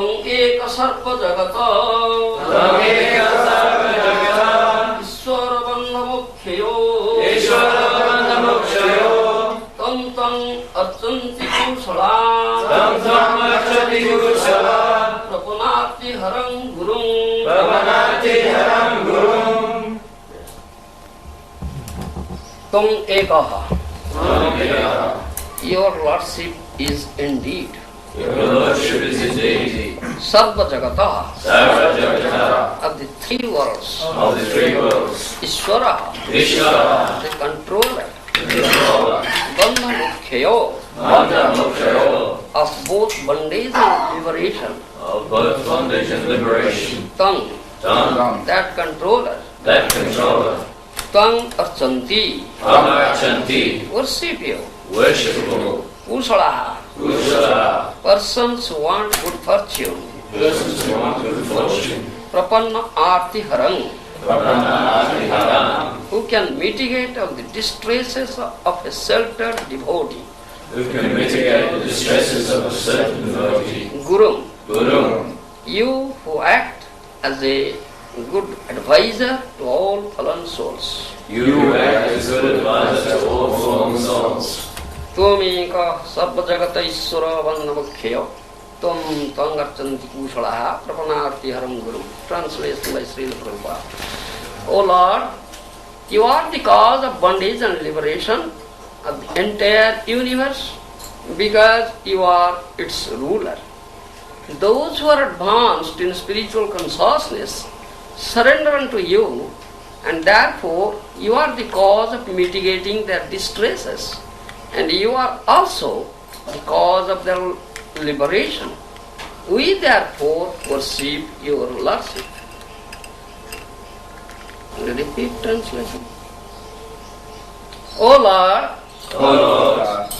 एक सर्प जगत ईश्वर बंध मुख्यो तम अर्चन्ति कुशला प्रपन्नाति हरं गुरुं तम एकः. Your lordship is indeed. Your lordship is indeed. Sarva Jagata. Sarva Jagata. Of the three worlds. Of the three worlds. Ishvara. Ishvara. The controller. The controller. Bandha Mukhyo. Bandha Mukhyo. Of both bondage and liberation. Of both bondage and liberation. Tongue. Tongue. That controller. That controller. Tongue Archanti. Tongue Archanti. Worship you. Worshipable. Kushala. Kushala. Persons who want good fortune. Persons who want good fortune. Prapanna Arti Harang. Prapanna Haram. Who can mitigate of the distresses of a sheltered devotee. Who can mitigate the distresses of a certain devotee. Guru. Guru. You who act as a good advisor to all fallen souls. You who act as good advisor to all fallen souls. Tumeka sarva jagata ishvara vandamukkhyo tum tangarchanti kushalaha prapanarti haram guru. Translation by Srila Prabhupada. O Lord, you are the cause of bondage and liberation of the entire universe because you are its ruler. Those who are advanced in spiritual consciousness surrender unto you, and therefore you are the cause of mitigating their distresses, and you are also the cause of their liberation. We therefore worship your lordship. Repeat translation. O Lord,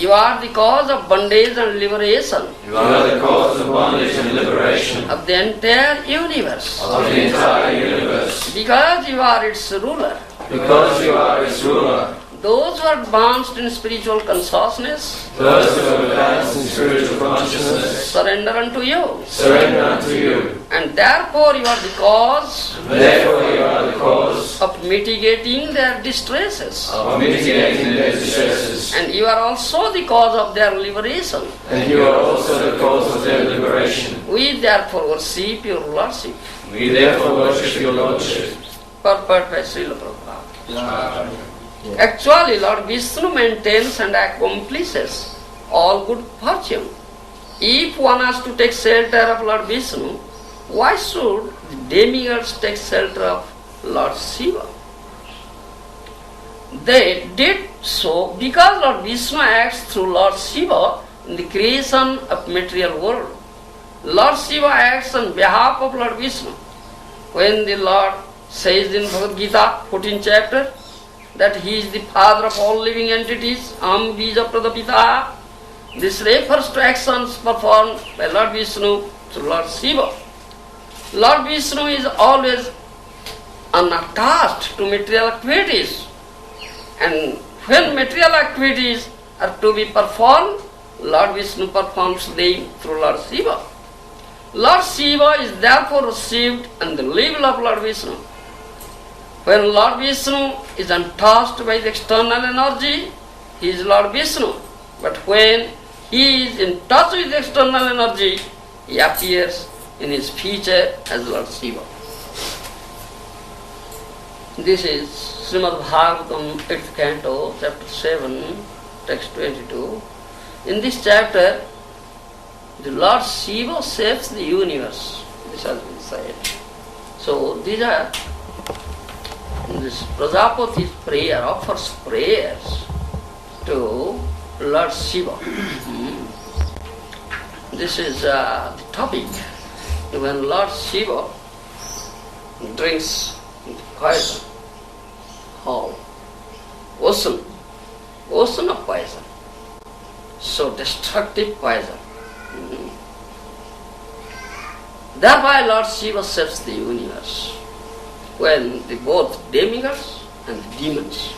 you are the cause of bondage and liberation. You are the cause of bondage and liberation Of the entire universe. of the entire universe. Because you are its ruler. Because you are its ruler. Those who are advanced in spiritual consciousness Those who have advanced in spiritual consciousness surrender unto you. surrender unto you. And therefore you are the cause Therefore you are the cause of mitigating their distresses. of mitigating their distresses. And you are also the cause of their liberation. And you are also the cause of their liberation. We therefore worship your lordship. We therefore worship your lordship. Purport by Srila Prabhupada. Actually, Lord Vishnu maintains and accomplishes all good fortune. If one has to take shelter of Lord Vishnu, why should the demigods take shelter of Lord Shiva? They did so because Lord Vishnu acts through Lord Shiva in the creation of material world. Lord Shiva acts on behalf of Lord Vishnu. When the Lord says in Bhagavad Gita, 14th chapter, that he is the father of all living entities, Am Bija Pradapita. This refers to actions performed by Lord Vishnu through Lord Shiva. Lord Vishnu is always unattached to material activities, and when material activities are to be performed, Lord Vishnu performs them through Lord Shiva. Lord Shiva is therefore received on the level of Lord Vishnu. When Lord Vishnu is untouched by the external energy, he is Lord Vishnu. But when he is in touch with the external energy, he appears in his feature as Lord Shiva. This is Srimad Bhagavatam, 8th canto, chapter 7, text 22. In this chapter, the Lord Shiva saves the universe. This has been said. So these are this Prajapati's prayer offers prayers to Lord Shiva. This is the topic. When Lord Shiva drinks poison, whole ocean of poison, so destructive poison. Thereby Lord Shiva saves the universe. When both demigods and the demons,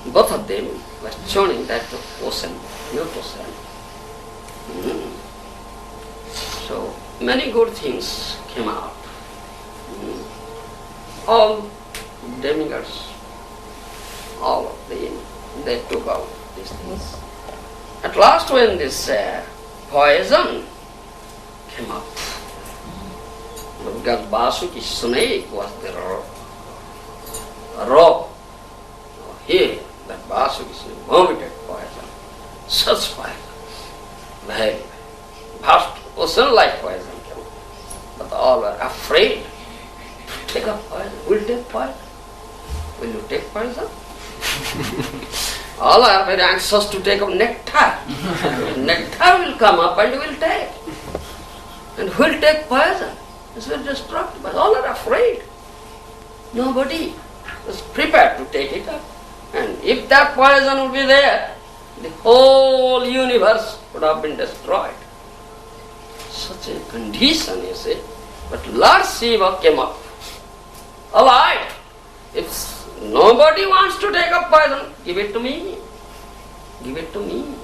both of them were thrown in that ocean, huge ocean. So many good things came out. All demigods, all of them, they took out these things. At last when this poison came up, because Vasuki snake was the raw. Here, that Vasuki snake vomited poison, such poison, very vast ocean-like poison came up. But all were afraid to take up poison. Will take poison? Will you take poison? All are very anxious to take up nectar. Nectar will come up and will take. And who will take poison? This will destruct, but all are afraid. Nobody is prepared to take it up. And if that poison would be there, the whole universe would have been destroyed. Such a condition, you see. But Lord Shiva came up, alive. If nobody wants to take up poison, give it to me. Give it to me.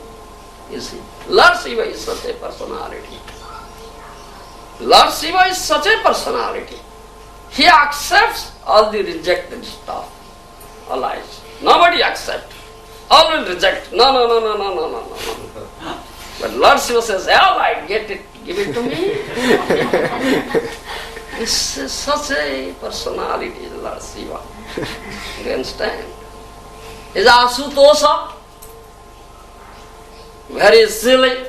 You see, Lord Shiva is such a personality. Lord Shiva is such a personality. He accepts all the rejected stuff. Alive. Nobody accepts. All will reject. No. But Lord Shiva says, all right, get it, give it to me. This is such a personality, Lord Shiva. You understand? Is Asutosha, very silly,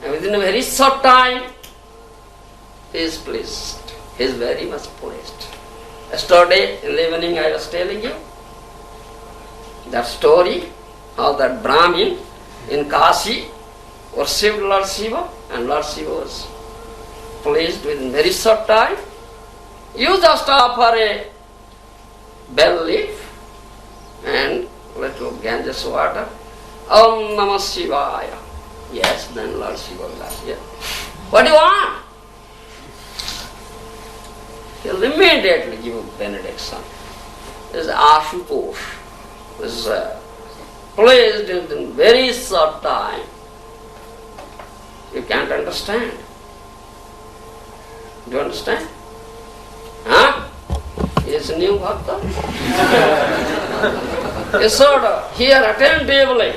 and within a very short time, he is pleased. He is very much pleased. Yesterday in the evening I was telling you that story of that Brahmin in Kashi worshipped Lord Shiva, and Lord Shiva was pleased within very short time. You just offer a bell leaf and little Ganges water. Om Namah Shivaya. Yes, then Lord Shiva will ask, yeah. What do you want? He'll immediately give a benediction. This is Ashutosh. This is placed in very short time. You can't understand. Do you understand? Huh? He is a new bhakta. You should hear attentively.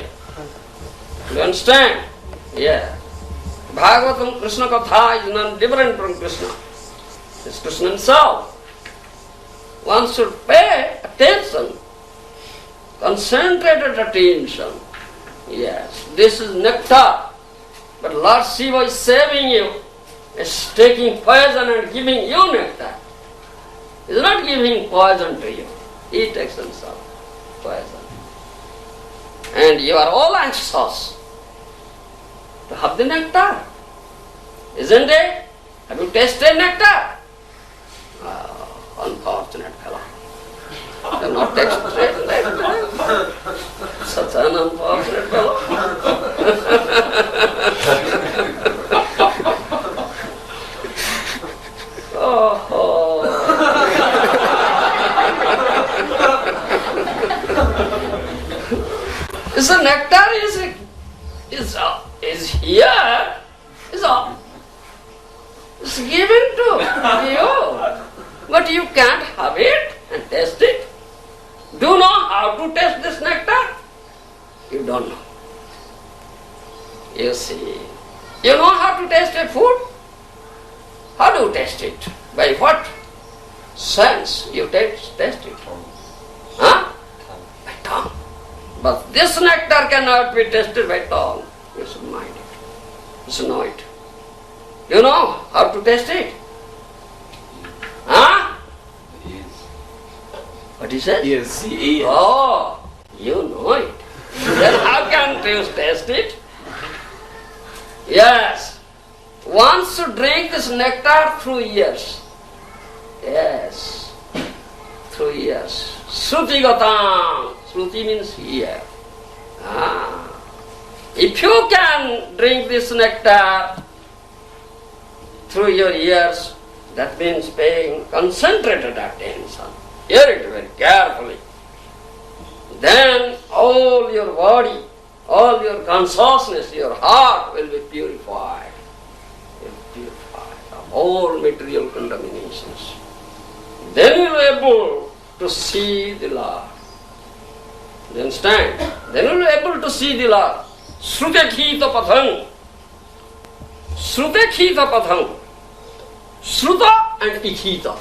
Do you understand? Yeah. Bhagavatam, Krishna Katha is none different from Krishna. It's Krishna himself. One should pay attention, concentrated attention. Yes, this is nectar. But Lord Shiva is saving you, is taking poison and giving you nectar. He is not giving poison to you. He takes himself poison. And you are all anxious to have the nectar. Isn't it? Have you tasted nectar? Unfortunate fellow. You have not tasted nectar. Such an unfortunate fellow. So nectar is here, is given to you, but you can't have it and taste it. Do you know how to taste this nectar? You don't know. You see, you know how to taste a food? How do you taste it? By what sense you taste it? Huh? By tongue. But this nectar cannot be tasted by tongue. You should mind it. You should know it. You know how to taste it? Huh? Yes. What he said? Yes, he is. Oh, you know it. Then how can you taste it? Yes. One should drink this nectar through ears. Yes. Through ears. Shruti gatam. Shruti means ear. If you can drink this nectar through your ears, that means paying concentrated attention. Hear it very carefully. Then all your body, all your consciousness, your heart will be purified. all material contaminations. Then you will be able to see the Lord. You understand? Then you will be able to see the Lord. Shrute khita pathang. Shrute khita pathang. Shruta and ikhita.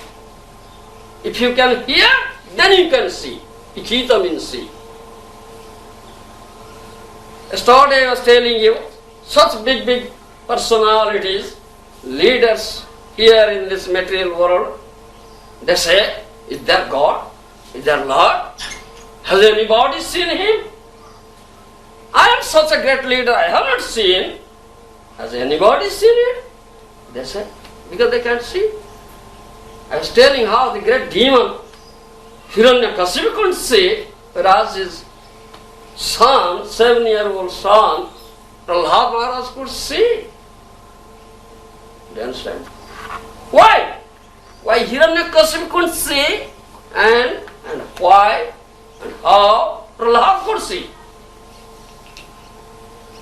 If you can hear, then you can see. Ikhita means see. Yesterday I was telling you, such big personalities, leaders here in this material world, they say, is there God? Is there Lord? Has anybody seen Him? I am such a great leader, I have not seen. Has anybody seen it? They say, because they can't see. I was telling how the great demon Hiranyakasipu couldn't see, whereas his son, 7-year-old son, Prahlad Maharaj could see. Do you understand? Why? Why Hiranyakasipu couldn't see, and why and how Prahlad could see?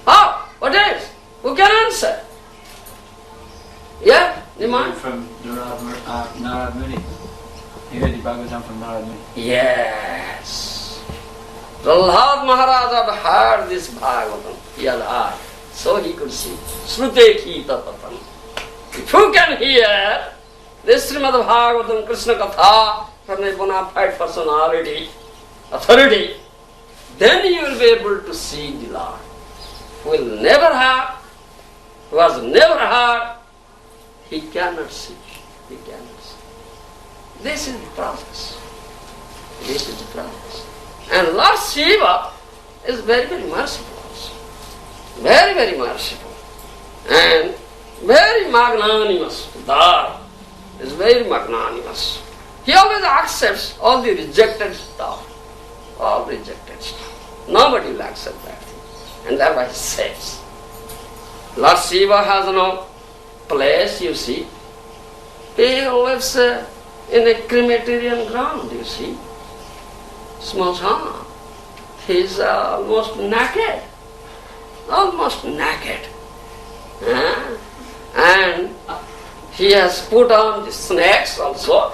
How? What is? Who can answer? Yeah? Niman? From Narad Muni. He heard the Bhagavatam from Narad Muni. Yes. Prahlad Maharaj had heard this Bhagavatam. He had heard. So he could see. Shrute khita patham. If you can hear this Srimad Bhagavatam Krishna Katha from a bona fide personality, authority, then you will be able to see the Lord. Who will never have, who has never heard, he cannot see. He cannot see. This is the process. This is the process. And Lord Shiva is very merciful also. Very merciful. And very magnanimous. Dar is very magnanimous. He always accepts all the rejected stuff. All rejected stuff. Nobody will accept that thing. And thereby he says, Lord Shiva has no place, you see. He lives in a crematorium ground, you see. Smashan. He is almost naked. Almost naked. And he has put on the snakes also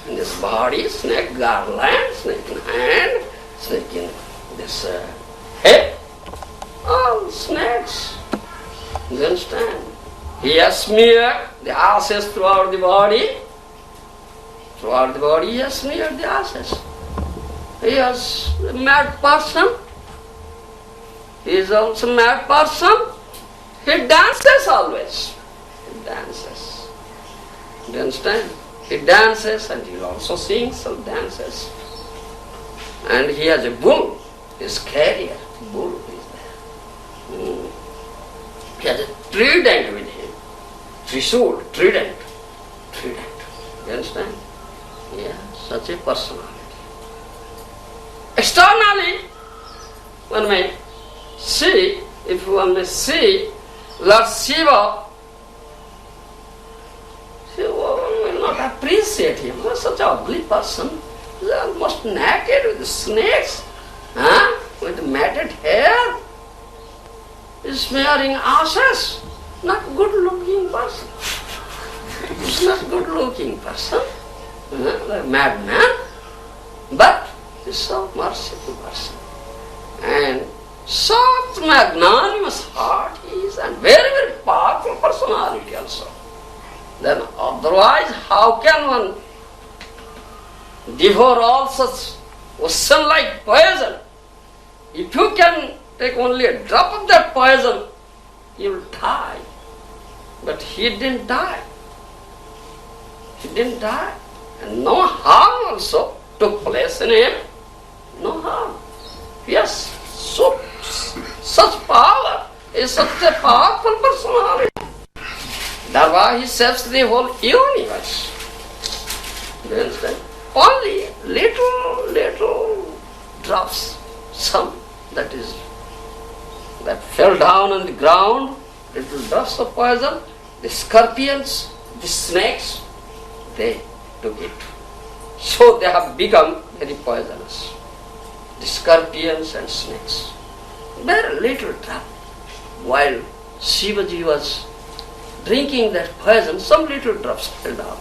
in his body, snake garland, snake in hand, snake in this head. All snakes. You understand? He has smeared the ashes throughout the body. Throughout the body he has smeared the ashes. He is a mad person. He is also a mad person. He dances always. He dances. You understand? He dances and he also sings some dances. And he has a bull, his carrier. Bull is there. He has a trident with him. Trishul, trident. You understand? Yeah, such a personality. Externally, one may see, if one may see Lord Shiva, one will not appreciate him. He is such an ugly person. He is almost naked with the snakes, with matted hair. He is smearing ashes. Not good looking person. He's not good looking person. Like a madman. But he's so merciful person. And such magnanimous heart he is, and very powerful personality also. Then otherwise how can one devour all such ocean-like poison? If you can take only a drop of that poison, you will die. But he didn't die. He didn't die. And no harm also took place in him. No harm. Yes, such power is such a powerful personality. That's why he saves the whole universe. Do you understand? Only little drops, some that fell down on the ground, little drops of poison, the scorpions, the snakes, they took it. So they have become very poisonous. The scorpions and snakes. Very little drop. While Shivaji was drinking that poison, some little drops fell down.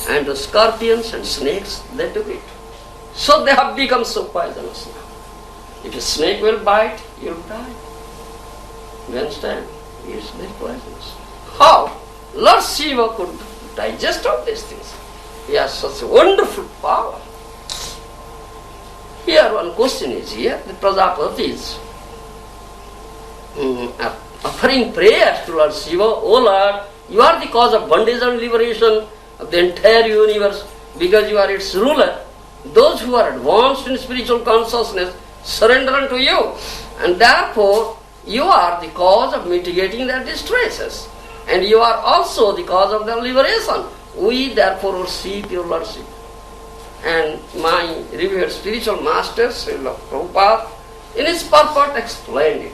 And the scorpions and snakes, they took it. So they have become so poisonous now. If a snake will bite, you'll die. You understand? It's very poisonous. How? Lord Shiva could digest all these things. He has such a wonderful power. Here one question is here, the Prajapati is offering prayers to Lord Shiva. Oh Lord, you are the cause of bondage and liberation of the entire universe because you are its ruler. Those who are advanced in spiritual consciousness surrender unto you, and therefore you are the cause of mitigating their distresses, and you are also the cause of their liberation. We therefore worship your Lordship. And my revered spiritual master, Srila Prabhupada, in his purport explained it.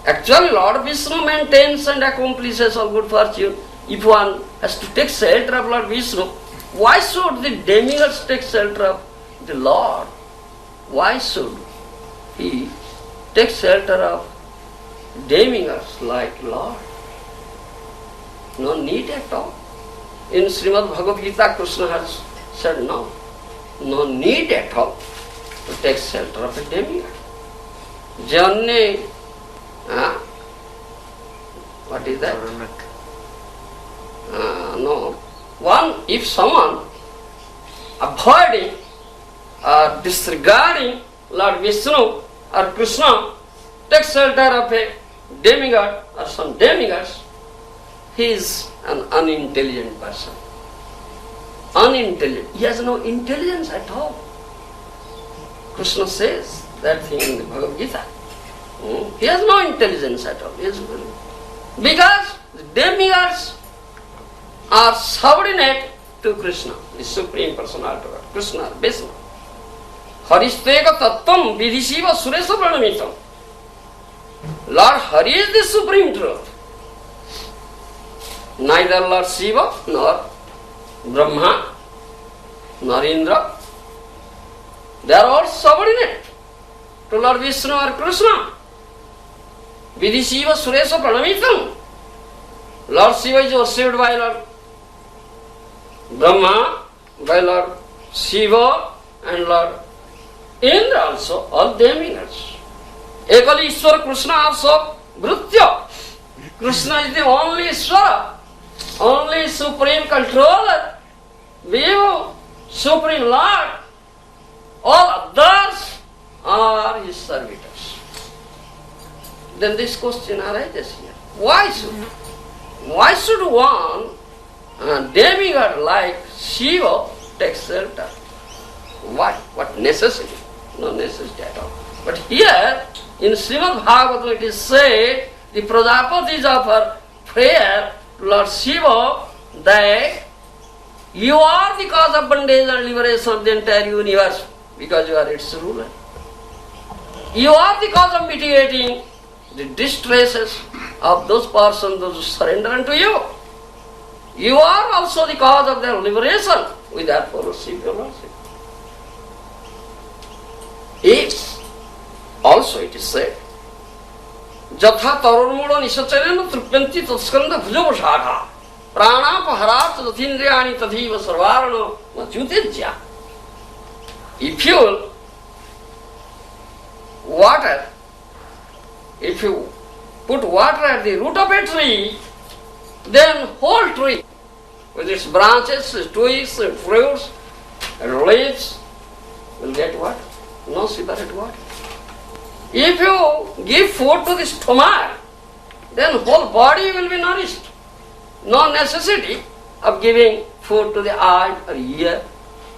Actually, Lord Vishnu maintains and accomplishes all good fortune. If one has to take shelter of Lord Vishnu, why should the demigods take shelter of the Lord? Why should he take shelter of demigods like Lord? No need at all. In Srimad Bhagavad Gita, Krishna has said no need at all to take shelter of a demigod. Janne, what is that? No. One, if someone avoiding or disregarding Lord Vishnu or Krishna takes shelter of a demigod or some demigods, he is an unintelligent person. Unintelligent. He has no intelligence at all. Krishna says that thing in the Bhagavad Gita. He has no intelligence at all. Because the demigods are subordinate to Krishna, the Supreme Personality of God, Krishna, Vishnu. Haristeka tattvam vidhishiva suresa pranamitam. Lord Hari is the Supreme Truth. Neither Lord Shiva nor Brahma nor Indra, they are all subordinate to Lord Vishnu or Krishna. Vidhishiva suresa pranamitam. Lord Shiva is worshipped by Lord Brahma, by Lord Shiva and Lord Indra also, all demigods. Ekali Ishwara Krishna also Bhrutya. Krishna is the only Ishwara, only Supreme Controller, Vivo, Supreme Lord. All others are his servitors. Then this question arises here. Why should one demigod like Shiva take shelter? Why? What necessity? No necessity at all. But here in Srimad Bhagavatam it is said, the Prajapatis offer prayer to Lord Shiva that you are the cause of bondage and liberation of the entire universe because you are its ruler. You are the cause of mitigating the distresses of those persons who surrender unto you. You are also the cause of their liberation. We therefore receive your mercy. If also it is said, Jatha tarurmula nisacharena tripyanti tatskanda bhujava shakha pranapahara tathindriyani tadhiva sarvarana machyutejya. If you put water at the root of a tree, then whole tree with its branches, its twigs, its fruits, and leaves will get what? No separate water. If you give food to the stomach, then whole body will be nourished. No necessity of giving food to the eye or ear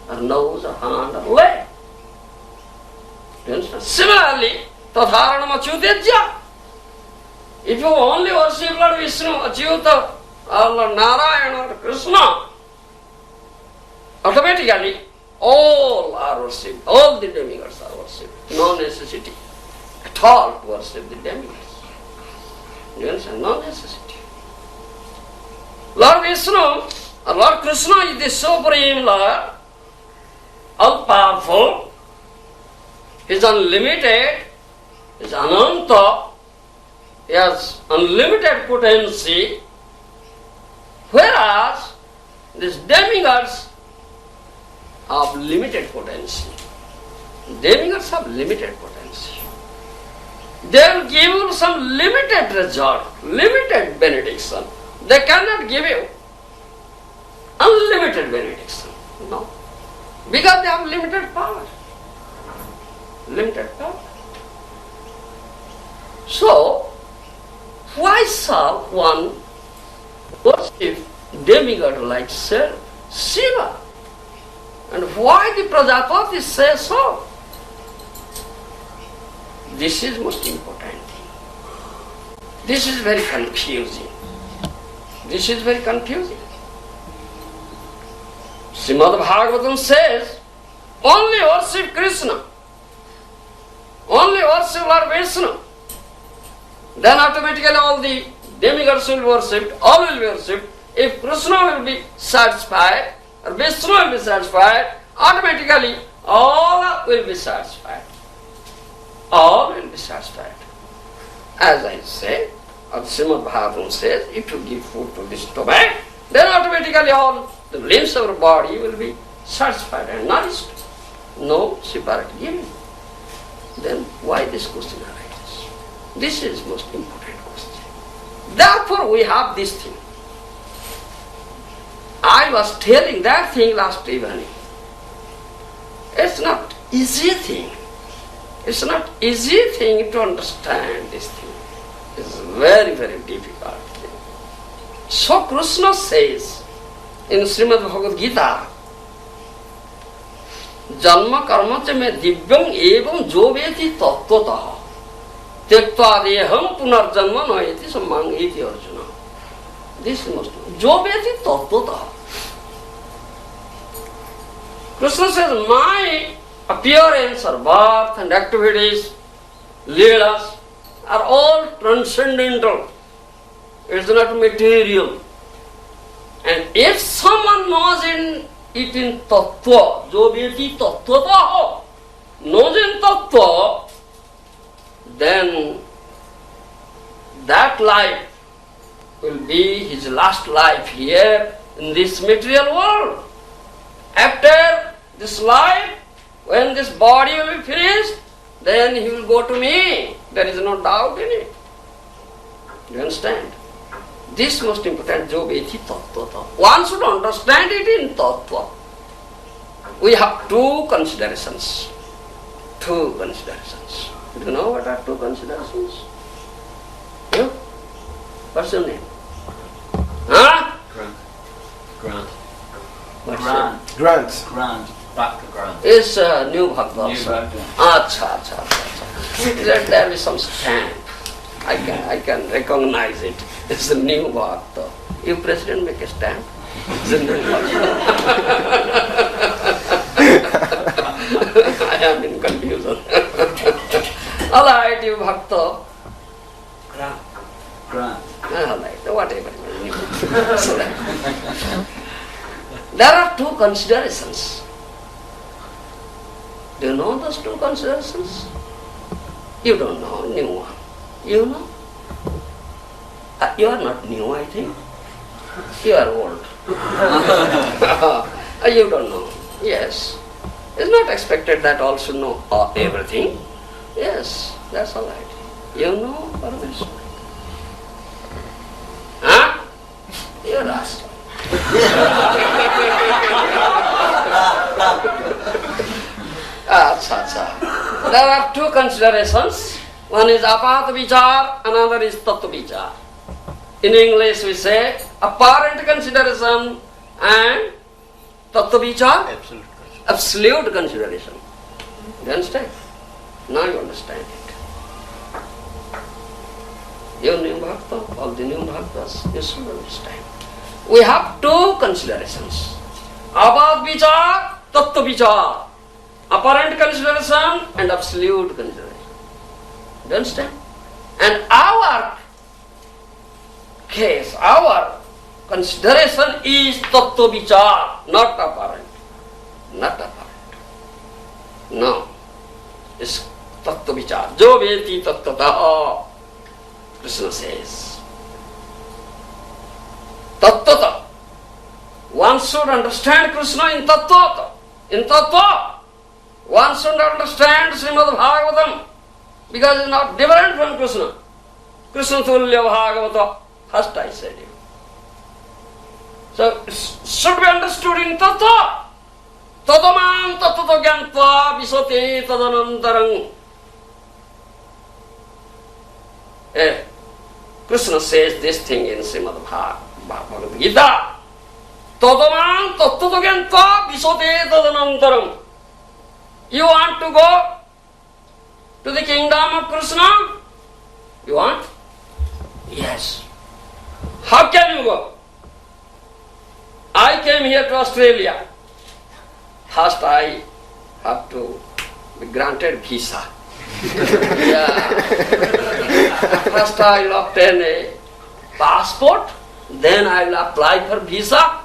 or nose or hand or leg. Similarly, tadharana machyutejya. If you only worship Lord Vishnu, Achyuta, or Lord Narayana or Krishna, automatically all are worshipped, all the demigods are worshipped. No necessity at all to worship the demigods. You understand? No necessity. Lord Vishnu or Lord Krishna is the Supreme Lord, all powerful, He is unlimited, He is Ananta, He has unlimited potency, Whereas these demigods have limited potency. Demigods have limited potency. They will give you some limited result, limited benediction. They cannot give you unlimited benediction. No. Because they have limited power. Limited power. So, why shall one worship demigod like Shiva? And why the Prajapati say so? This is most important thing. This is very confusing. This is very confusing. Srimad Bhagavatam says, only worship Krishna. Only worship Lord Vishnu. Then automatically all the demigods will be worshipped, all will be worshipped. If Krishna will be satisfied, or Vishnu will be satisfied, automatically all will be satisfied. All will be satisfied. As I say, or Srimad Bhagavatam says, if you give food to the stomach, then automatically all the limbs of our body will be satisfied and nourished. No separate giving. Then why this question arises? This is most important question. Therefore we have this thing. I was telling that thing last evening. It's not easy thing. It's not easy thing to understand this thing. It's very, very difficult thing. So Krishna says in Srimad Bhagavad Gita, Janma karma cha me divyam evam joveti tattvataha tektva deham punarjanma noyeti sammangeti Arjuna. This is most joveti tattvataha. Krishna says, my appearance or birth and activities, leelas, are all transcendental. It's not material. And if someone knows it in tattva, joveti tattvataha, knows in tattva, then that life will be his last life here in this material world. After this life, when this body will be finished, then he will go to me. There is no doubt in it. Do you understand? This most important, joveti tattvata. One should understand it in tattva. We have two considerations. Two considerations. Do you know what are two considerations? You? What's your name? Huh? Grant. Grant. What's Grant. Grant. Grant. Background. It's new bhakta. New background. Acha. There is some stamp. I can recognize it. It's a new bhakta. You president make a stamp. It's a new bhakta. I am in confusion. Alright, you bhakta. Grant. Alright, whatever. So there are two considerations. Do you know those two considerations? You don't know, new one. You know? You are not new, I think. You are old. You don't know. Yes. It's not expected that all should know everything. Yes, that's all right. You know Parameshwar. Huh? You are asked. There are two considerations. One is apart vichar, another is tattva vichar. In English we say apparent consideration and tattva vichar, absolute consideration. Do you understand? Now you understand it. You new bhakta, all the new bhaktas, you should understand. We have two considerations. Apart vichar, tattva vichar. Apparent consideration and absolute consideration. Do you understand? And our case, our consideration is tattva vichar, not apparent. Not apparent. No. It's tattva vichar. Joveti tattvataha. Krishna says. Tattvata. one should understand Krishna in tattva. In tattva, one should understand Srimad Bhagavatam, because it's not different from Krishna. Krishna Tulya Bhagavata, first I said it. So, it should be understood in tattva. Tadamam tattva gyantva visate tadanantarang. Krishna says this thing in Srimad Bhagavad Gita. Tadamam tattva gyantva visate tadanantarang. You want to go to the kingdom of Krishna? You want? Yes. How can you go? I came here to Australia. First I have to be granted visa. First I will obtain a passport, then I will apply for visa.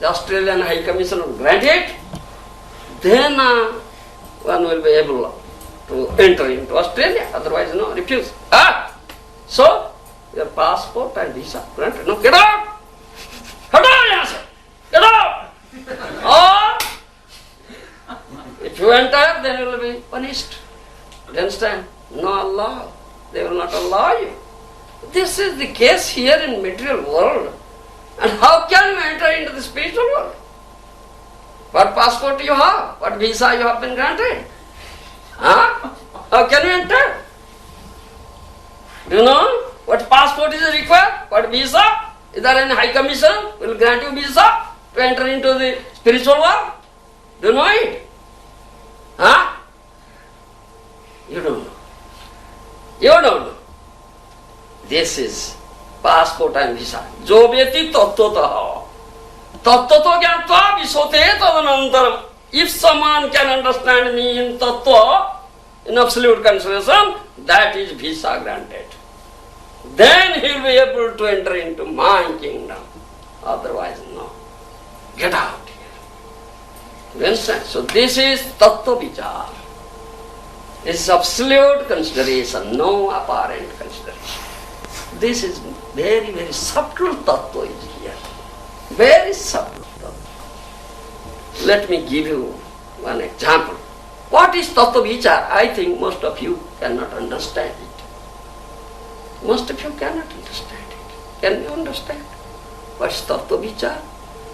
The Australian High Commission will grant it. Then one will be able to enter into Australia, otherwise no, refuse. So, your passport and visa granted. No, get out! Get out, sir! Get out! Or, if you enter, then you will be punished. Do you understand? No Allah. They will not allow you. This is the case here in material world. And how can you enter into the spiritual world? What passport you have? What visa you have been granted? How can you enter? Do you know what passport is required? What visa? Is there any high commission will grant you visa to enter into the spiritual world? Do you know it? You don't know. You don't know. This is passport and visa. Jo vyeti tattvatah. Tattvato gyantva visote tadanantaram. If someone can understand me in tattva, in absolute consideration, that is visa granted. Then he will be able to enter into my kingdom. Otherwise, no. Get out here. You understand? So this is tattva vichar. This is absolute consideration, no apparent consideration. This is very, very subtle tattva is here. Very subtle tattva. Let me give you one example. What is tattva vichar? I think most of you cannot understand it. Most of you cannot understand it. Can you understand? What is tattva vichar?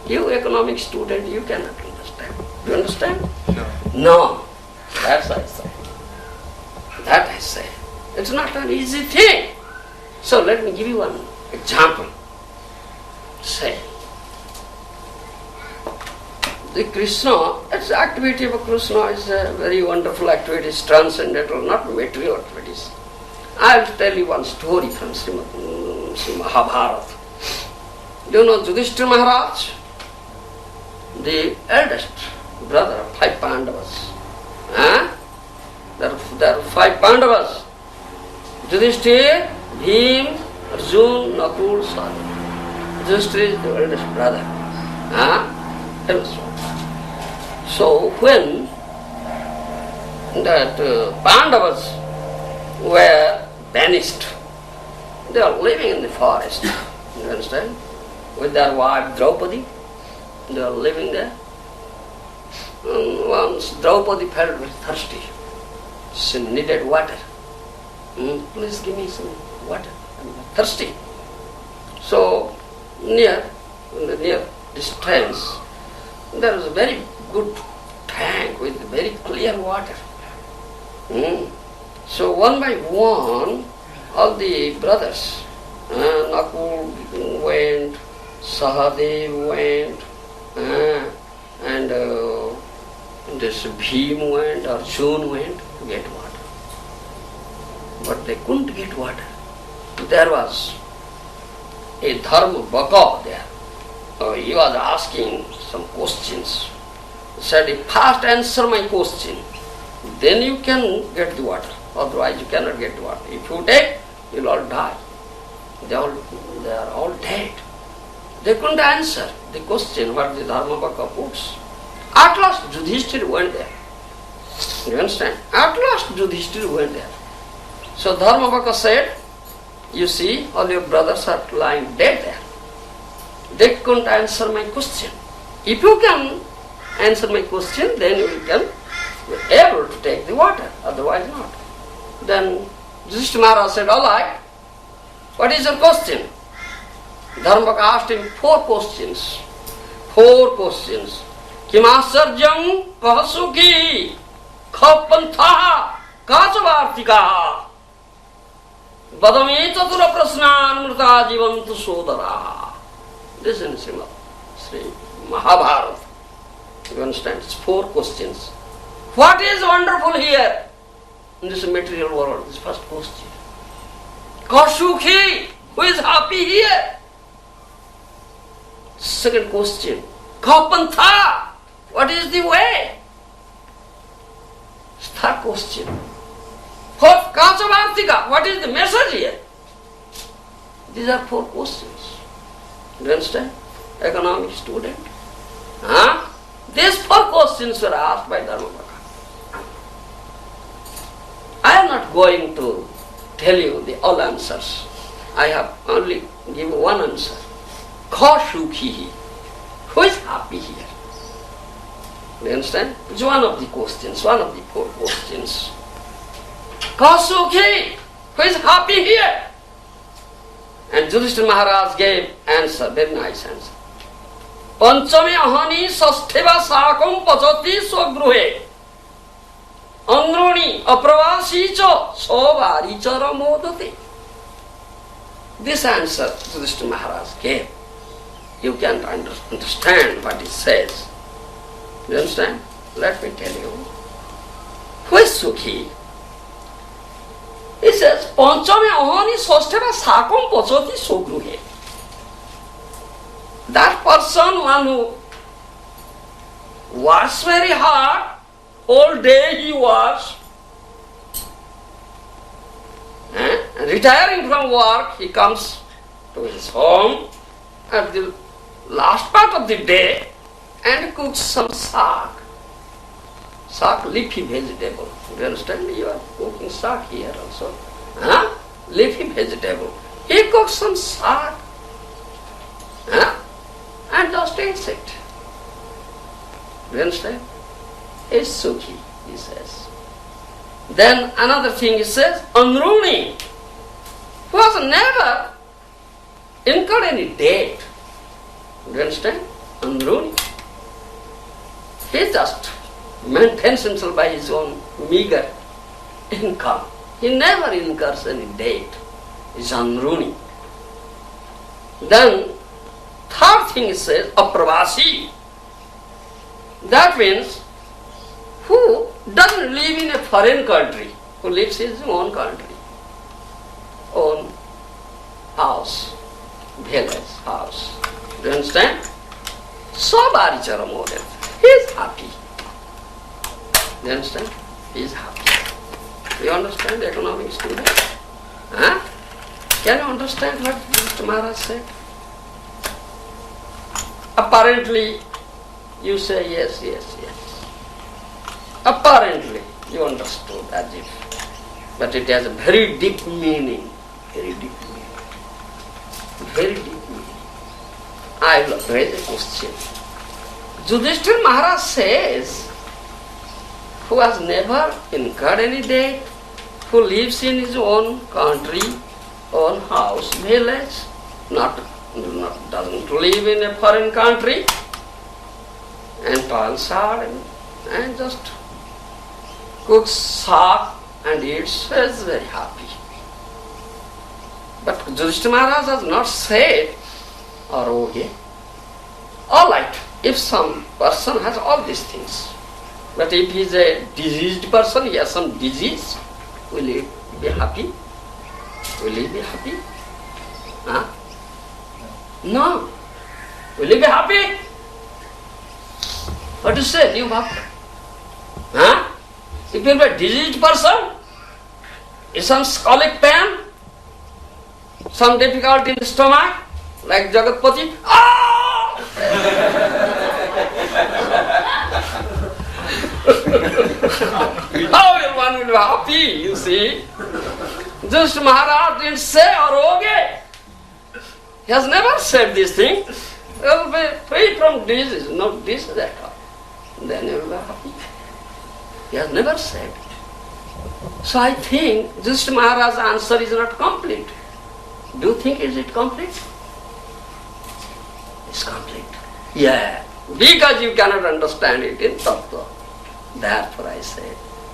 You economic student, you cannot understand. Do you understand? No. No. That's I say. That I say. It's not an easy thing. So let me give you one example. Say, the Krishna, it's the activity of Krishna is a very wonderful activity, it's transcendental, not material activities. I'll tell you one story from Srimad Mahabharata. Do you know Yudhishthira Maharaj? The eldest brother of 5 Pandavas. There are 5 Pandavas. Yudhishthira, Bhim, Arjun, Nakul, Sahadeva. Yudhishthira is the eldest brother. So when that Pandavas were banished, they are living in the forest. You understand? With their wife Draupadi, they are living there. And once Draupadi felt very thirsty. She needed water. Please give me some water. I'm thirsty. So near distance, there is a very good tank with very clear water. So one by one, all the brothers, Nakul went, Sahadev went, and this Bhim went, Arjun went to get water. But they couldn't get water. There was a Dharma Baka there. He was asking some questions. He said, if first answer my question, then you can get the water. Otherwise you cannot get the water. If you take, you will all die. They are all dead. They couldn't answer the question what the Dharma Baka puts. At last Yudhishthira went there. You understand? At last Yudhishthira went there. So Dharma Baka said, you see, all your brothers are lying dead there. They couldn't answer my question. If you can answer my question, then you can be able to take the water, otherwise not. Then Yudhishthira Maharaj said, all right, what is your question? Dharmaka asked him 4 questions. 4 questions. Kimasarjam kahasuki khapantha kachavartika vadame chatura prasnan mrita jivantu sodara. Listen, Srimad Sri Mahabharata. You understand? It's 4 questions. What is wonderful here in this material world? This first question. Kasukhi, who is happy here? Second question. Kapantha, what is the way? Third question. What Kachavartika, what is the message here? These are 4 questions. You understand? Economic student. Huh? These 4 questions were asked by Dharmapaka. I am not going to tell you the all answers. I have only given one answer. Kasukhi, who is happy here? You understand? It's one of the questions, one of the 4 questions. Kasukhi, who is happy here? And Yudhishthira Maharaj gave answer, very nice answer. Panchame ahani sastheva sakam pachati swagruhe androni apravasi cha savari chara modate. This answer Yudhishthira Maharaj gave. You can't understand what he says. You understand? Let me tell you. Who is Sukhi? He says, Panchame ahani sastheva sakam pachati swagruhe. That person, one who works very hard, all day he works, retiring from work, he comes to his home at the last part of the day and cooks some saag. Saag, leafy vegetable. You understand? You are cooking saag here also. Leafy vegetable. He cooks some saag. And just eats it. You understand? Is Sukhi, he says. Then another thing he says, Anruni, who has never incurred any debt. You understand? Anruni. He just maintains himself by his own meager income. He never incurs any debt. He's Anruni. Then third thing it says, Apravasi. That means who doesn't live in a foreign country, who lives in his own country, own house, village, house. Do you understand? Sabarichara model. He is happy. Do you understand? He is happy. You understand, economic student? Can you understand what Mr. Maharaj said? Apparently, you say yes, yes, yes. Apparently, you understood as if. But it has a very deep meaning. Very deep meaning. Very deep meaning. I will raise a question. Yudhishthira Maharaj says, who has never incurred any debt, who lives in his own country, own house, village, doesn't live in a foreign country, and toils hard and just cooks saag and eats, is very happy. But Yudhishthira Maharaj has not said, Aroge. All right, if some person has all these things, but if he is a diseased person, he has some disease, will he be happy? Will he be happy? No. Will he be happy? What do you say, new Bhakta? If you are a diseased person, is some colic pain, some difficulty in the stomach, like Jagatpati, how will one will be happy, you see? Just Maharaj didn't say Aroge. He has never said this thing. you will be free from disease, no disease at all. Then you will be happy. He has never said. So I think Yudhishthira Maharaj's answer is not complete. Do you think is it complete? It's complete. Yeah. Because you cannot understand it in tattva. Therefore I say,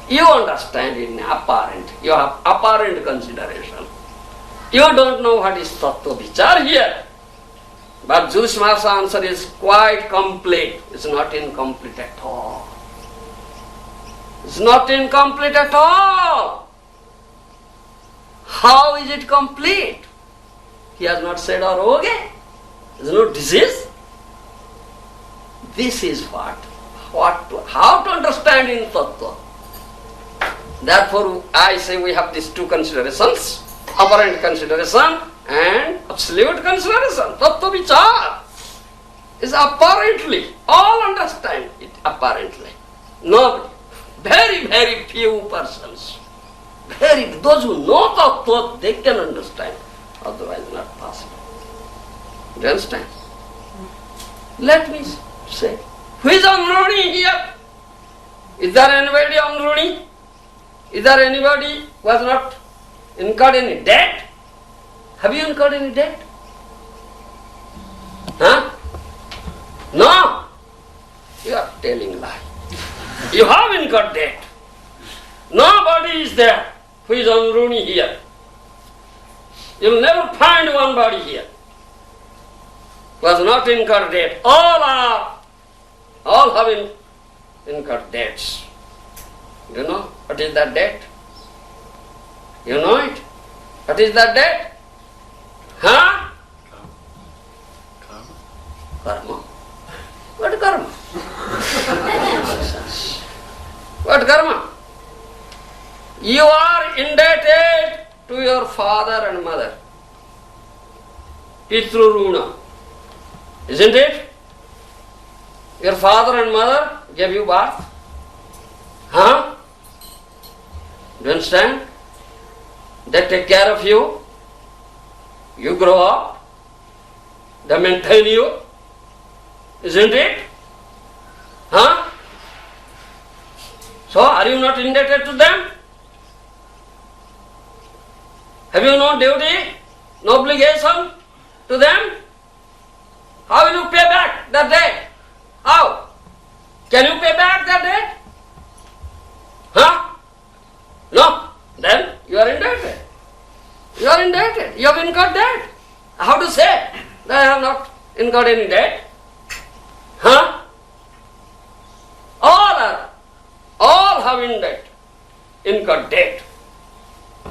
you understand it in apparent. You have apparent consideration. You don't know what is tattva vichar here. But Yudhishthira Maharaj's answer is quite complete. It's not incomplete at all. It's not incomplete at all. How is it complete? He has not said aroge. There is no disease. This is how to understand in tattva. Therefore, I say we have these two considerations, apparent consideration and absolute consideration. Tattva vichar is apparently, all understand it apparently. Nobody. Very, very few persons. Those who know tattva, they can understand. Otherwise not possible. Do you understand? Let me say, who is Amruni here? Is there anybody Amruni? Is there anybody who has not incurred any debt? Have you incurred any debt? Huh? No. You are telling lie. You have incurred debt. Nobody is there who is Amruni here. You will never find one body here who has not incurred debt. All have incurred debts. You know what is that debt? You know it? What is that debt? Huh? Karma. What karma? What karma? You are indebted to your father and mother. Pitru Runa. Isn't it? Your father and mother gave you birth. Huh? Do you understand? They take care of you. You grow up. They maintain you. Isn't it? Huh? So, are you not indebted to them? Have you no duty, no obligation to them? How will you pay back the debt? How? Can you pay back the debt? Huh? No. Then you are indebted. You are indebted. You have incurred debt. How to say that I have not incurred any debt? Huh? All have incurred debt.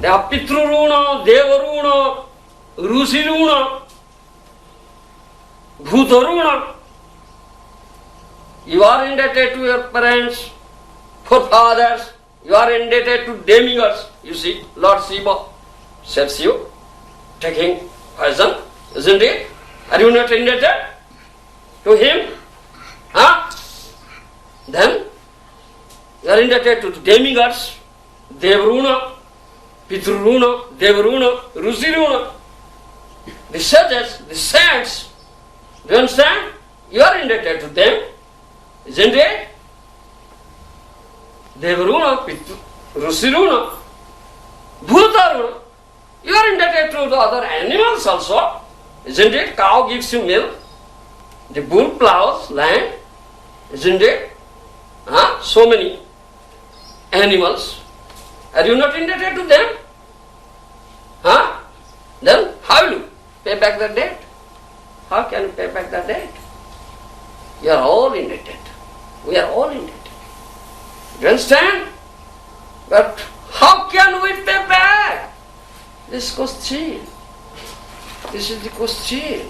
They have Pitru Runa, Deva Runa, Rusi Runa, Bhuta Runa. You are indebted to your parents, forefathers. You are indebted to demigods. You see, Lord Shiva saves you, taking poison, isn't it? Are you not indebted to him? Huh? Then you are indebted to demigods, Devruna, Pitruruna, Devruna, Rusiruna. The sages, the saints, do you understand? You are indebted to them, isn't it? Devruna, Rusiruna, Bhutaruna. You are indebted to the other animals also, isn't it? Cow gives you milk, the bull plows land, isn't it? Huh? So many animals. Are you not indebted to them? Huh? Then how will you pay back the debt? How can you pay back the debt? You are all indebted. We are all indebted. Do you understand? But how can we pay back? This question. This is the question.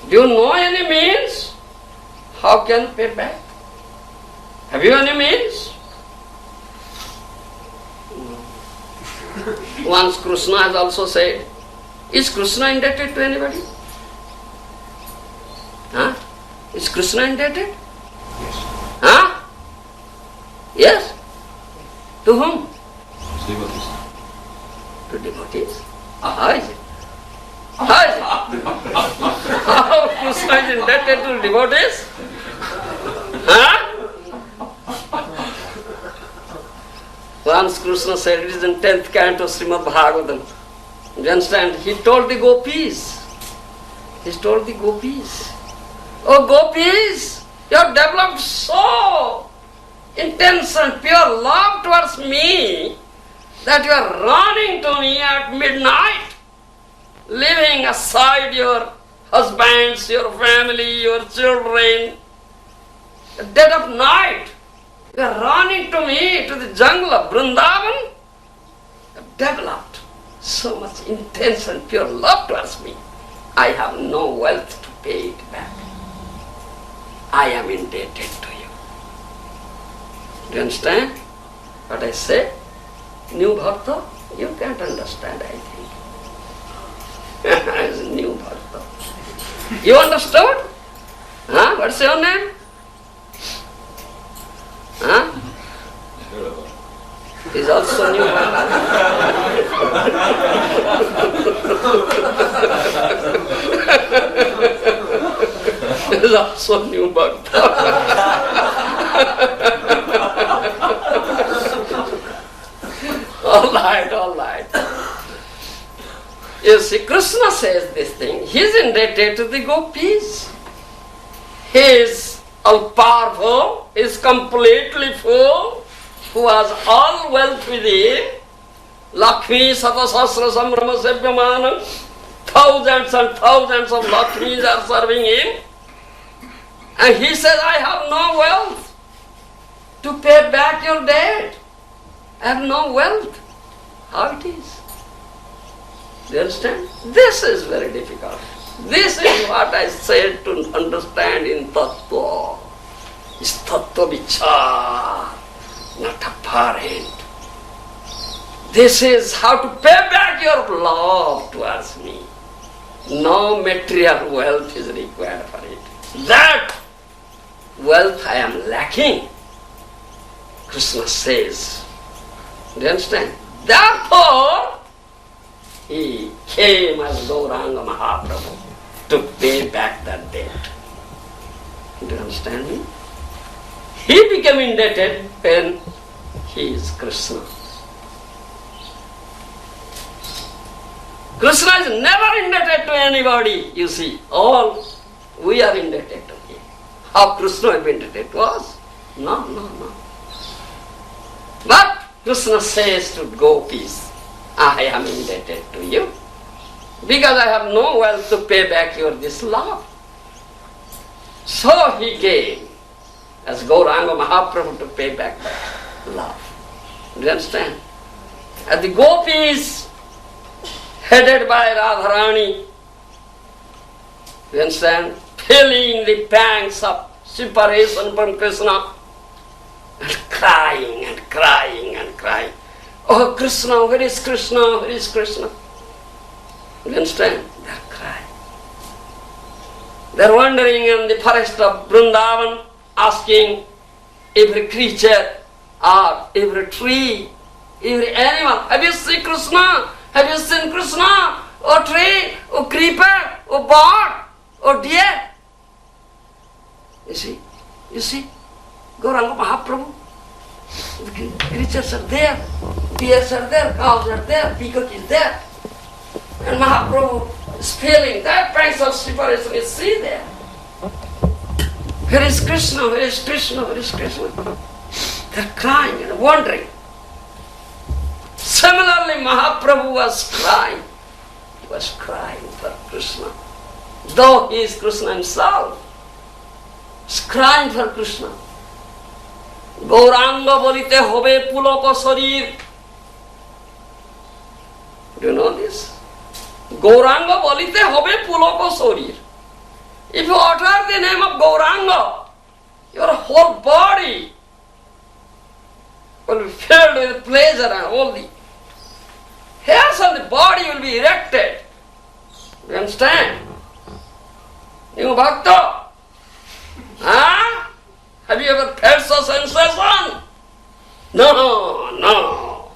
Do you know any means? How can you pay back? Have you any means? Once Krishna has also said, is Krishna indebted to anybody? Huh? Is Krishna indebted? Yes. Huh? Yes. To whom? Devotees. To devotees. How is it? How is it? How to devotees? Huh? Once Krishna said, it is in 10th canto Srimad Bhagavatam. You understand? He told the gopis. He told the gopis. Oh gopis, you have developed so intense and pure love towards me that you are running to me at midnight, leaving aside your husbands, your family, your children. At dead of night, you are running to me to the jungle of Vrindavan. You have developed so much intense and pure love towards me. I have no wealth to pay it back. I am indebted to you. Do you understand what I say? New Bhakta? You can't understand, I think. As a new Bhakta. You understood? Huh? What's your name? Huh? He's also new Bhakta. He's also new Bhakta. All right. You see, Krishna says this thing. He is indebted to the gopis. He is all-powerful, he is completely full, who has all wealth with him. Lakshmi Satasasra Samrama Sevyamanam. Thousands and thousands of Lakshmis are serving him. And he says, I have no wealth to pay back your debt. I have no wealth. How it is? Do you understand? This is very difficult. This is what I said to understand in Tattva. It's Tattva Vichar, not apparent. This is how to pay back your love towards me. No material wealth is required for it. That wealth I am lacking, Krishna says. Do you understand? Therefore, he came as Gauranga Mahaprabhu to pay back that debt. Do you understand me? He became indebted when he is Krishna. Krishna is never indebted to anybody, you see. All we are indebted to him. How Krishna will be indebted to us? No. But Krishna says to gopis, I am indebted to you because I have no wealth to pay back your this love. So he came as Gauranga Mahaprabhu to pay back that love. Do you understand? And the gopis headed by Radharani, you understand, feeling the pangs of separation from Krishna and crying and crying and crying. Oh Krishna, where is Krishna? Where is Krishna? You understand? They are crying. They are wandering in the forest of Vrindavan, asking every creature or every tree, every animal, have you seen Krishna? Have you seen Krishna? Oh tree, oh creeper, oh bird, oh deer. You see, Gauranga Mahaprabhu, the creatures are there, deers are there, cows are there, peacock is there. And Mahaprabhu is feeling that pangs of separation is see there. Where is Krishna? Where is Krishna? Where is Krishna? They are crying and wondering. Similarly, Mahaprabhu was crying. He was crying for Krishna. Though he is Krishna himself, he is crying for Krishna. Gauranga bolite hobe pulaka sharir. Do you know this? Gauranga bolite hobe pulaka sharir. If you utter the name of Gauranga, your whole body will be filled with pleasure and all the hairs on the body will be erected. You understand? You Bhakta? Huh? Have you ever felt such sensation? No.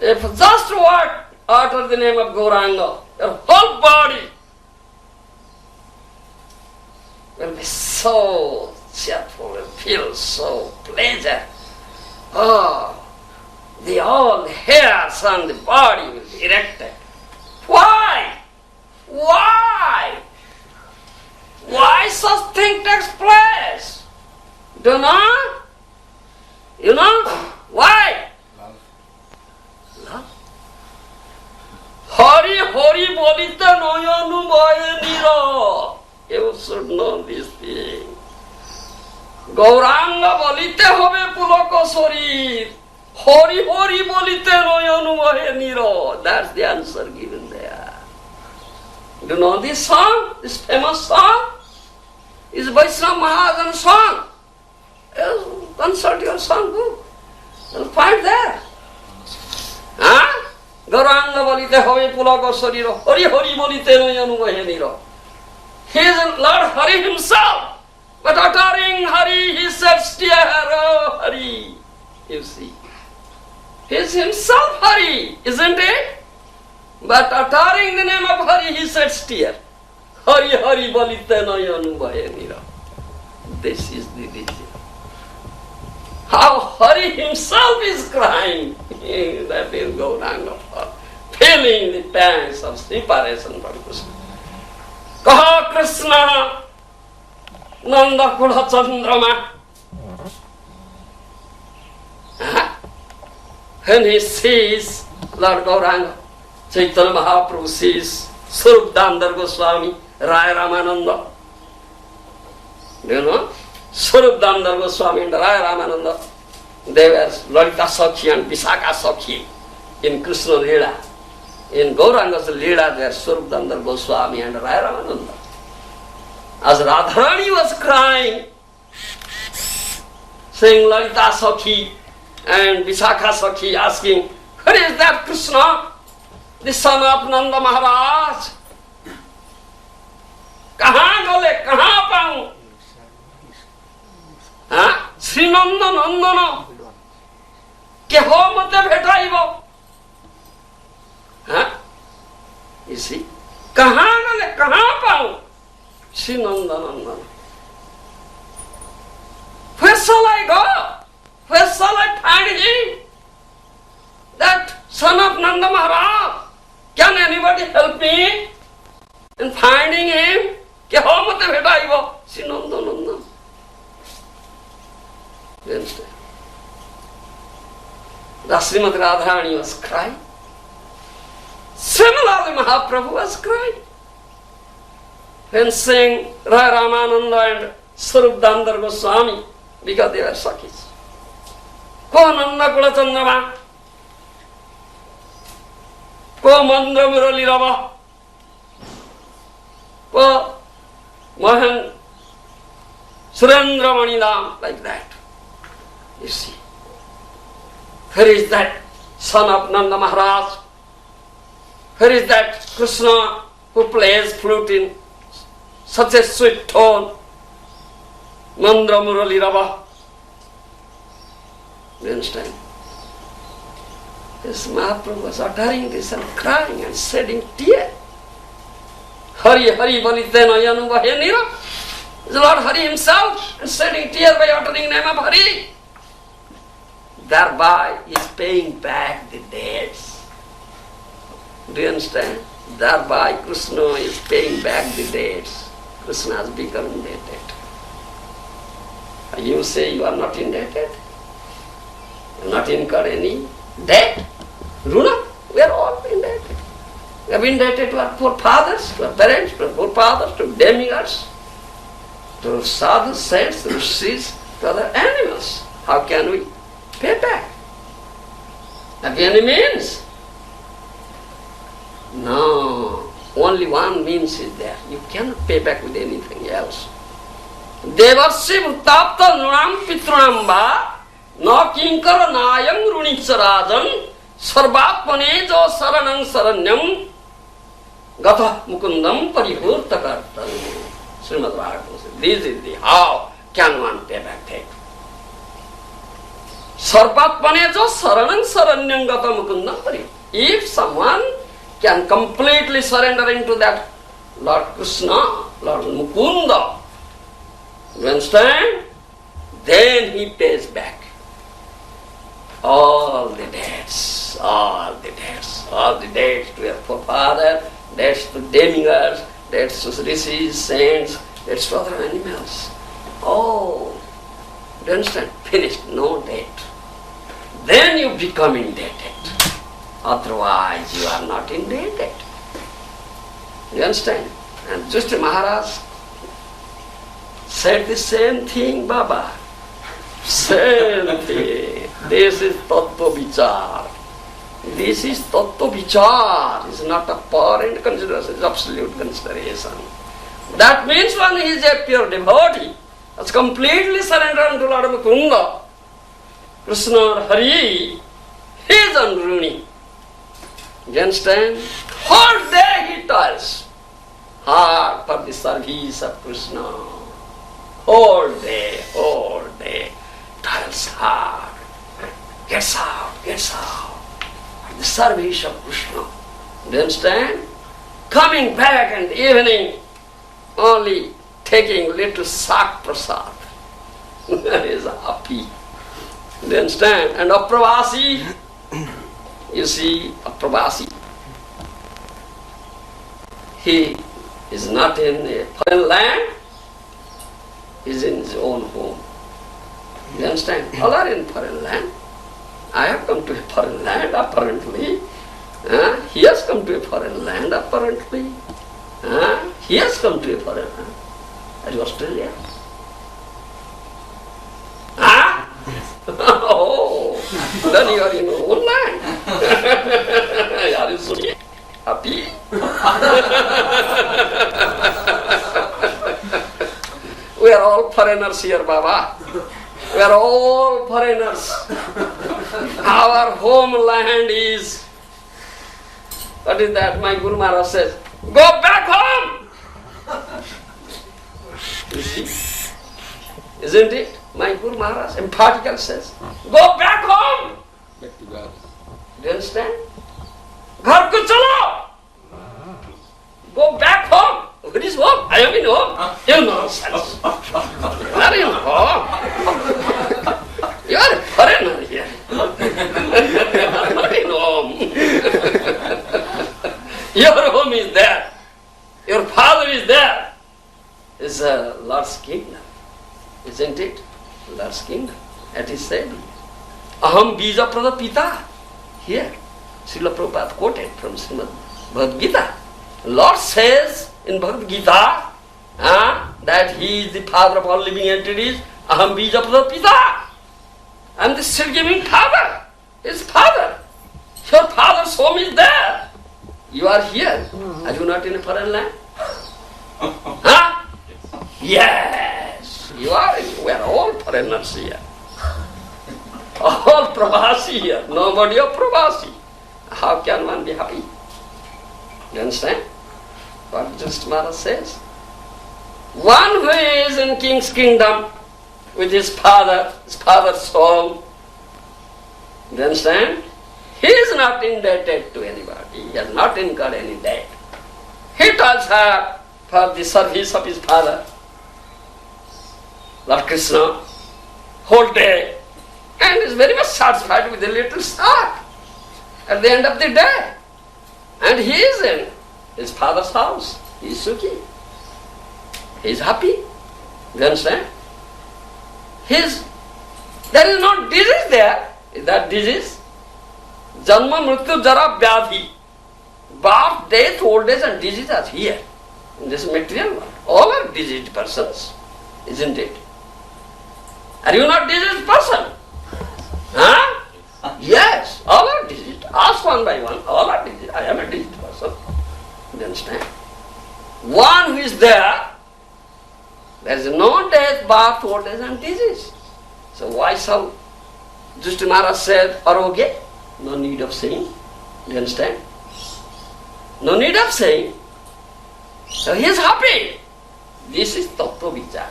If just what utter the name of Gauranga, your whole body so cheerful and feel so pleasure. Oh, all hairs on the body will be erected. Why? Why? Why such thing takes place? Do you know? You know? Why? Love. Hari Hari bolite noyanu boye niro. You should know this thing. Gauranga bolite hobe puloko sorir. Hari Hari bolite noyanu boye niro. That's the answer given there. Do you know this song? This famous song? Is Vaishnava Mahajan song. Consult your song book. You'll find there. Huh? Gauranga bolite hobe puloko sorir. Hari Hari bolite noyanu boye niro. He is Lord Hari himself. But uttering Hari, he said, steer oh Hari. You see. He is himself Hari, isn't it? But uttering the name of Hari, he said, steer. Hari Hari bolite noyanu boye niro. This is the reason. How Hari himself is crying. That is Gauranga, feeling the pangs of separation from Krishna. Kaha Krishna Nanda Kudha Chandrama. When he sees Lord Gauranga, Chaitanya Mahaprabhu sees Swarup Damodar Goswami, Raya Ramananda. Do you know? Swarup Damodar Goswami and Raya Ramananda, they were Lalita Sakhi and Visakha Sakhi in Krishna Leela. In Gauranga's Leela, there Swarup Damodar Goswami and Raya Ramananda. As Radharani was crying, saying Lalita Sakhi and Visakha Sakhi, asking, where is that Krishna, the son of Nanda Maharaj? Kahan gale, kahan paun? Sri Nanda Nandana, keho mate bhetaibo? You see? Kahan gale, kahan paun? Sri Nanda Nandana. Where shall I go? Where shall I find him? That son of Nanda Maharaj. Can anybody help me in finding him? Keho mate bhetaibo? Sri Nanda Nandana. You understand? The Srimati Radharani was crying. Similarly, Mahaprabhu was crying. When saying Raya Ramananda and Swarup Damodar Goswami, because they were Sakhis. Ko Nanda Kula Chandrama, Ko Mandra Murali Rava, Ko Mohan Surendra Manidam, like that. You see. Where is that son of Nanda Maharaj? Where is that Krishna who plays flute in such a sweet tone? Mandra Murali Rava. Do you understand? This Mahaprabhu was uttering this and crying and shedding tears. Hari Hari Balite Noyanu Vahenira. The Lord Hari himself and shedding tears by uttering name of Hari. Thereby he is paying back the debts. Do you understand? Thereby Krishna is paying back the debts. Krishna has become indebted. You say you are not indebted? You are not incurred any debt? Runa? We are all indebted. We have been indebted to our forefathers, to our parents, to our forefathers, to demigods, to sadhus, saints, rishis, to other animals. How can we pay back? Have you any means? No. Only one means is there. You cannot pay back with anything else. Devarsi bhuttapta nunam pitrunam va na kinkara nayam runicharajan sarvatmane jo saranam saranyam gata mukundam parihurta kartan. Srimad Bhagavatam says, this is the how can one pay back debt. Sarvatmane jo saranam saranyam gata mukundam parihurta. If someone can completely surrender into that Lord Krishna, Lord Mukunda, You understand? Then he pays back all the debts, all the debts, all the debts to your forefather, debts to demigods, debts to rishis, saints, debts to other animals. Oh, do you understand? Finished, no debt. Then you become indebted. Otherwise you are not indebted. You understand? And Justi Maharaj said the same thing, Baba. Same thing. This is Tattva Vichar. This is Tattva Vichar. It's not a apparent consideration, it's absolute consideration. That means when he is a pure devotee, has completely surrendered unto Lord Mukunda, Krishna or Hari, he is unruly. You understand? Whole day he toils hard for the service of Krishna. Whole day, toils hard. Gets out. For the service of Krishna. Do you understand? Coming back in the evening, only taking little sak prasad. That is happy. Do you understand? And Apravasi, you see, Apravasi, he is not in a foreign land, he is in his own home. You understand? All are in foreign land. I have come to a foreign land apparently. He has come to a foreign land apparently. He has come to a foreign land. That is Australia. Oh, then you are in your own land. Are you so happy? We are all foreigners here, Baba. We are all foreigners. Our homeland is, what is that? My Guru Maharaj says, go back home! You see? Isn't it? My Guru Maharaj emphatically says, go back home! Back to God. Do you understand? Ghar ko chalo! Go back home! Where is home? I am in home. You nonsense. You are in home. You are a foreigner here. You are not in home. Your home is there. Your father is there. It's a Lord's kingdom. Isn't it? Lord's kingdom. That is said. Aham bija prada pita. Here, Srila Prabhupada quoted from Srimad Bhagavad Gita. Lord says in Bhagavad Gita that he is the father of all living entities. Aham bija prada pita. I am the still-giving father. His father. Your father's home is there. You are here. Are you not in a foreign land? Yes. You are. We are all foreigners here. All Pravasi here. Nobody of Pravasi. How can one be happy? You understand? What Justi Maharaj says? One who is in King's kingdom with his father's home, you understand? He is not indebted to anybody. He has not incurred any debt. He toils hard for the service of his father, Lord Krishna, whole day, and is very much satisfied with a little stock at the end of the day. And he is in his father's house. He is sukhi. He is happy. You understand? There is no disease there. Is that disease? Janma, Mrityu, Jara, Vyadhi. Birth, death, old age and disease are here. In this material world. All are diseased persons. Isn't it? Are you not diseased person? Yes, all are diseased. Ask one by one. All are diseased. I am a diseased person. You understand? One who is there is no death, birth, old age and disease. So why shall Justi Maharaj said, Aroge? No need of saying. You understand? No need of saying. So he is happy. This is Tattva Vichar.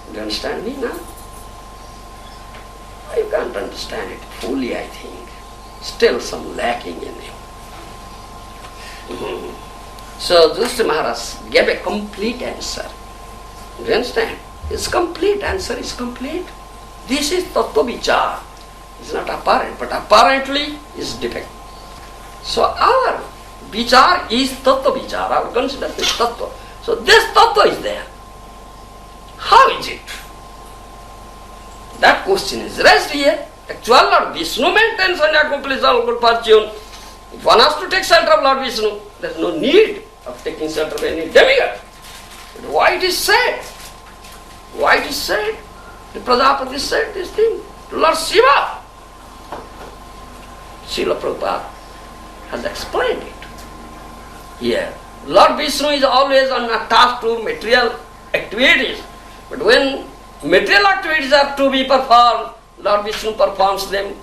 Do you understand me now? You can't understand it fully, I think. Still some lacking in you. So Justi Maharaj gave a complete answer. Do you understand? is complete. Answer is complete. This is tattva vichar. It's not apparent, but apparently is defect. So our vichar is tattva vichar. Our consideration is tattva. So this tattva is there. How is it? That question is raised here. Actual Lord Vishnu maintains and accomplishes all good fortune. If one has to take shelter of Lord Vishnu, there is no need of taking shelter of any demigod. But why it is said? Why it is said? The Prajapati said this thing to Lord Shiva. Srila Prabhupada has explained it here. Lord Vishnu is always unattached to material activities. But when material activities are to be performed, Lord Vishnu performs them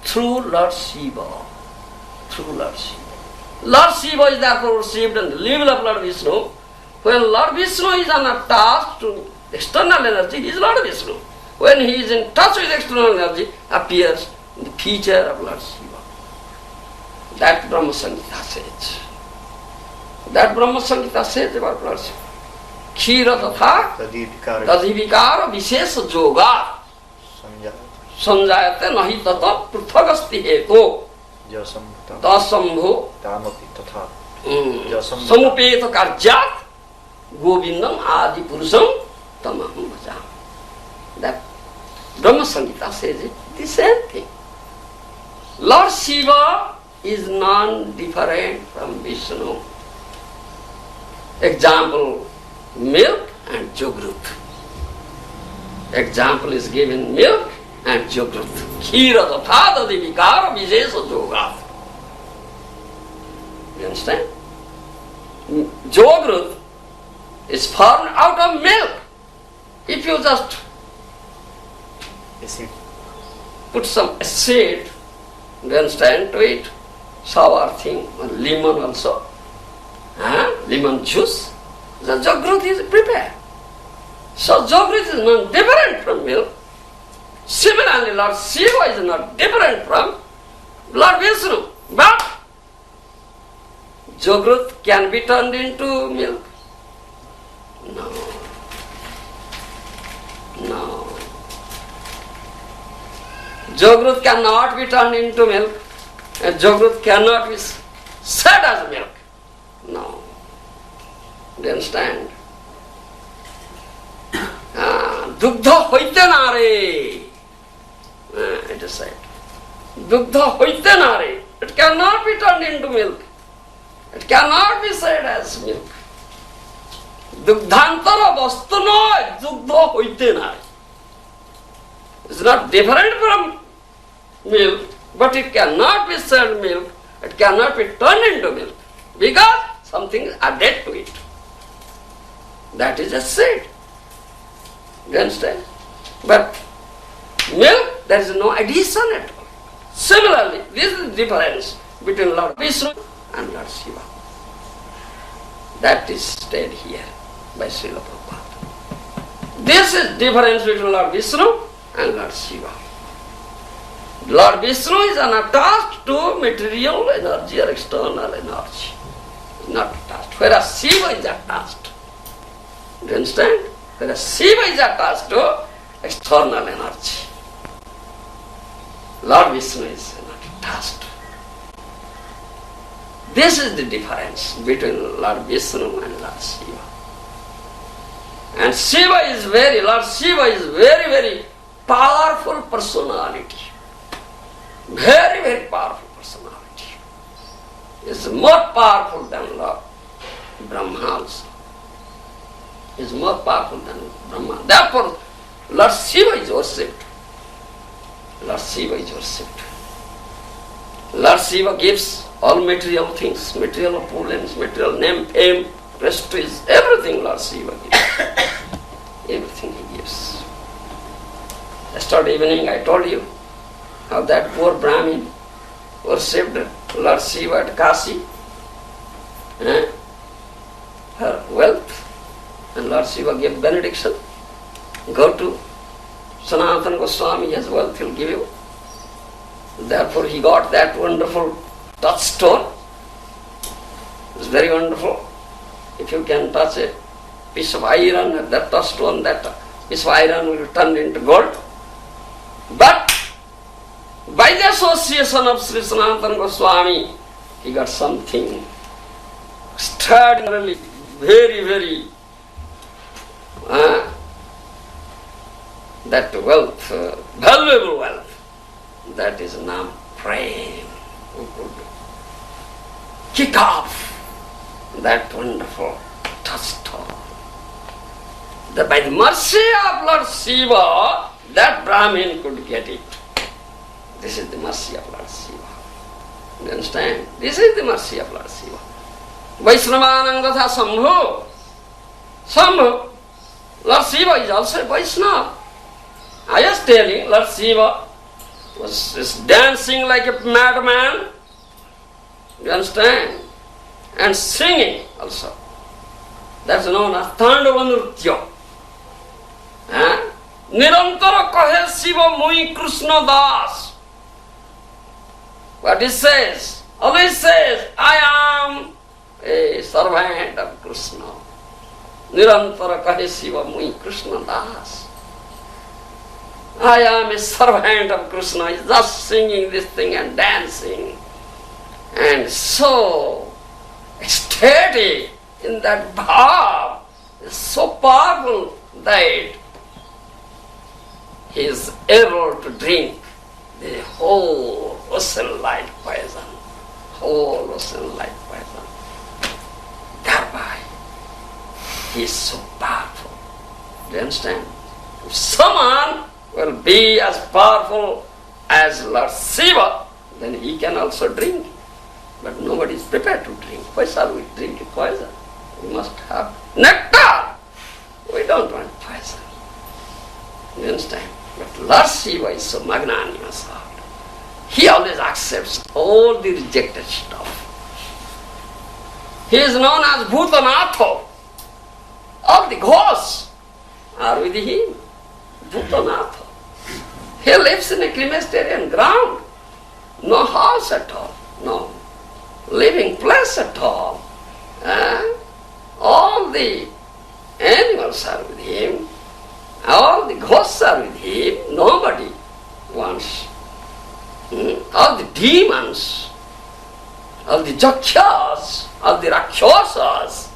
through Lord Shiva. Through Lord Shiva. Lord Shiva is therefore received on the level of Lord Vishnu. When Lord Vishnu is unattached to external energy, he is Lord Vishnu. When he is in touch with external energy, appears in the feature of Lord Shiva. That Brahma Samhita says. That Brahma Samhita says about Lord Shiva. Khira tatha tadhivikara vishesha yoga sanjayate nahi tata prithagasti heto dasambho samupeta karjat govindam adi purusham tamaham bhajam. That Brahma Samhita says it, the same thing. Lord Shiva is non-different from Vishnu. Example, milk and Jagrut. Example is given, milk and Jagrut. Khira tatha tadhivikara vishesha yoga. You understand? Jagrut is formed out of milk. If you just put some acid, you understand, to it, sour thing, lemon also, lemon juice, the Jagrut is prepared. So Jagrut is not different from milk. Similarly, Lord Shiva is not different from Lord Vishnu. But Jagrut can be turned into milk? No. No. Jagrut cannot be turned into milk. And Jagrut cannot be said as milk. No. Do you understand? Dugdha hoite nare. It is said. Dugdha hoite nare. It cannot be turned into milk. It cannot be said as milk. Dugdhantara vastu noy, dugdha hoite nare. It's not different from milk, but it cannot be said milk. It cannot be turned into milk because something is added to it. That is a seed. You understand? But milk, there is no addition at all. Similarly, this is the difference between Lord Vishnu and Lord Shiva. That is stated here by Srila Prabhupada. This is difference between Lord Vishnu and Lord Shiva. Lord Vishnu is unattached to material energy or external energy. Not attached. Whereas Shiva is attached. Do you understand? Whereas Shiva is attached to external energy. Lord Vishnu is not attached. This is the difference between Lord Vishnu and Lord Shiva. And Lord Shiva is very, very powerful personality. Very, very powerful personality. He is more powerful than Lord Brahma also. He is more powerful than Brahma. Therefore, Lord Shiva is worshipped. Lord Shiva is worshipped. Lord Shiva gives all material things, material opulence, material name, fame, prestige, everything Lord Shiva gives. Everything he gives. Yesterday evening I told you how that poor Brahmin worshipped Lord Shiva at Kashi. Her wealth. And Lord Shiva gave benediction. Go to Sanatana Goswami, his wealth he'll give you. Therefore he got that wonderful touchstone. It's very wonderful. If you can touch a piece of iron at that touchstone, that If iron will turn into gold. But by the association of Sri Sanatana Goswami, he got something extraordinarily, very, very, that wealth, valuable wealth, that is Nam Prem, who could kick off that wonderful dust storm. That by the mercy of Lord Shiva, that Brahmin could get it. This is the mercy of Lord Shiva. You understand? This is the mercy of Lord Shiva. Vaishnavanam Gatha Sambhu. Sambhu. Lord Shiva is also a Vaishnava. I was telling, Lord Shiva was dancing like a madman. You understand? And singing also. That's known as Tandava Nritya. Nirantara kahe Shiva mui Krishna das. What he says? Always says, I am a servant of Krishna. Nirantara kahe Shiva mui Krishna das. I am a servant of Krishna. He's just singing this thing and dancing. And so ecstatic in that bhav. It's so powerful that he is able to drink the whole ocean like poison. Whole ocean like poison. Thereby, he is so powerful. Do you understand? If someone will be as powerful as Lord Shiva, then he can also drink. But nobody is prepared to drink. Why shall we drink poison? We must have nectar. We don't want poison. You understand? But Lord Shiva is so magnanimous heart. He always accepts all the rejected stuff. He is known as Bhutanatha. All the ghosts are with him. Bhutanatha. He lives in a crematorium ground. No house at all. No living place at all. All the animals are with him. All the ghosts are with him. Nobody wants. All the demons, all the Jakshas, all the Rakshasas,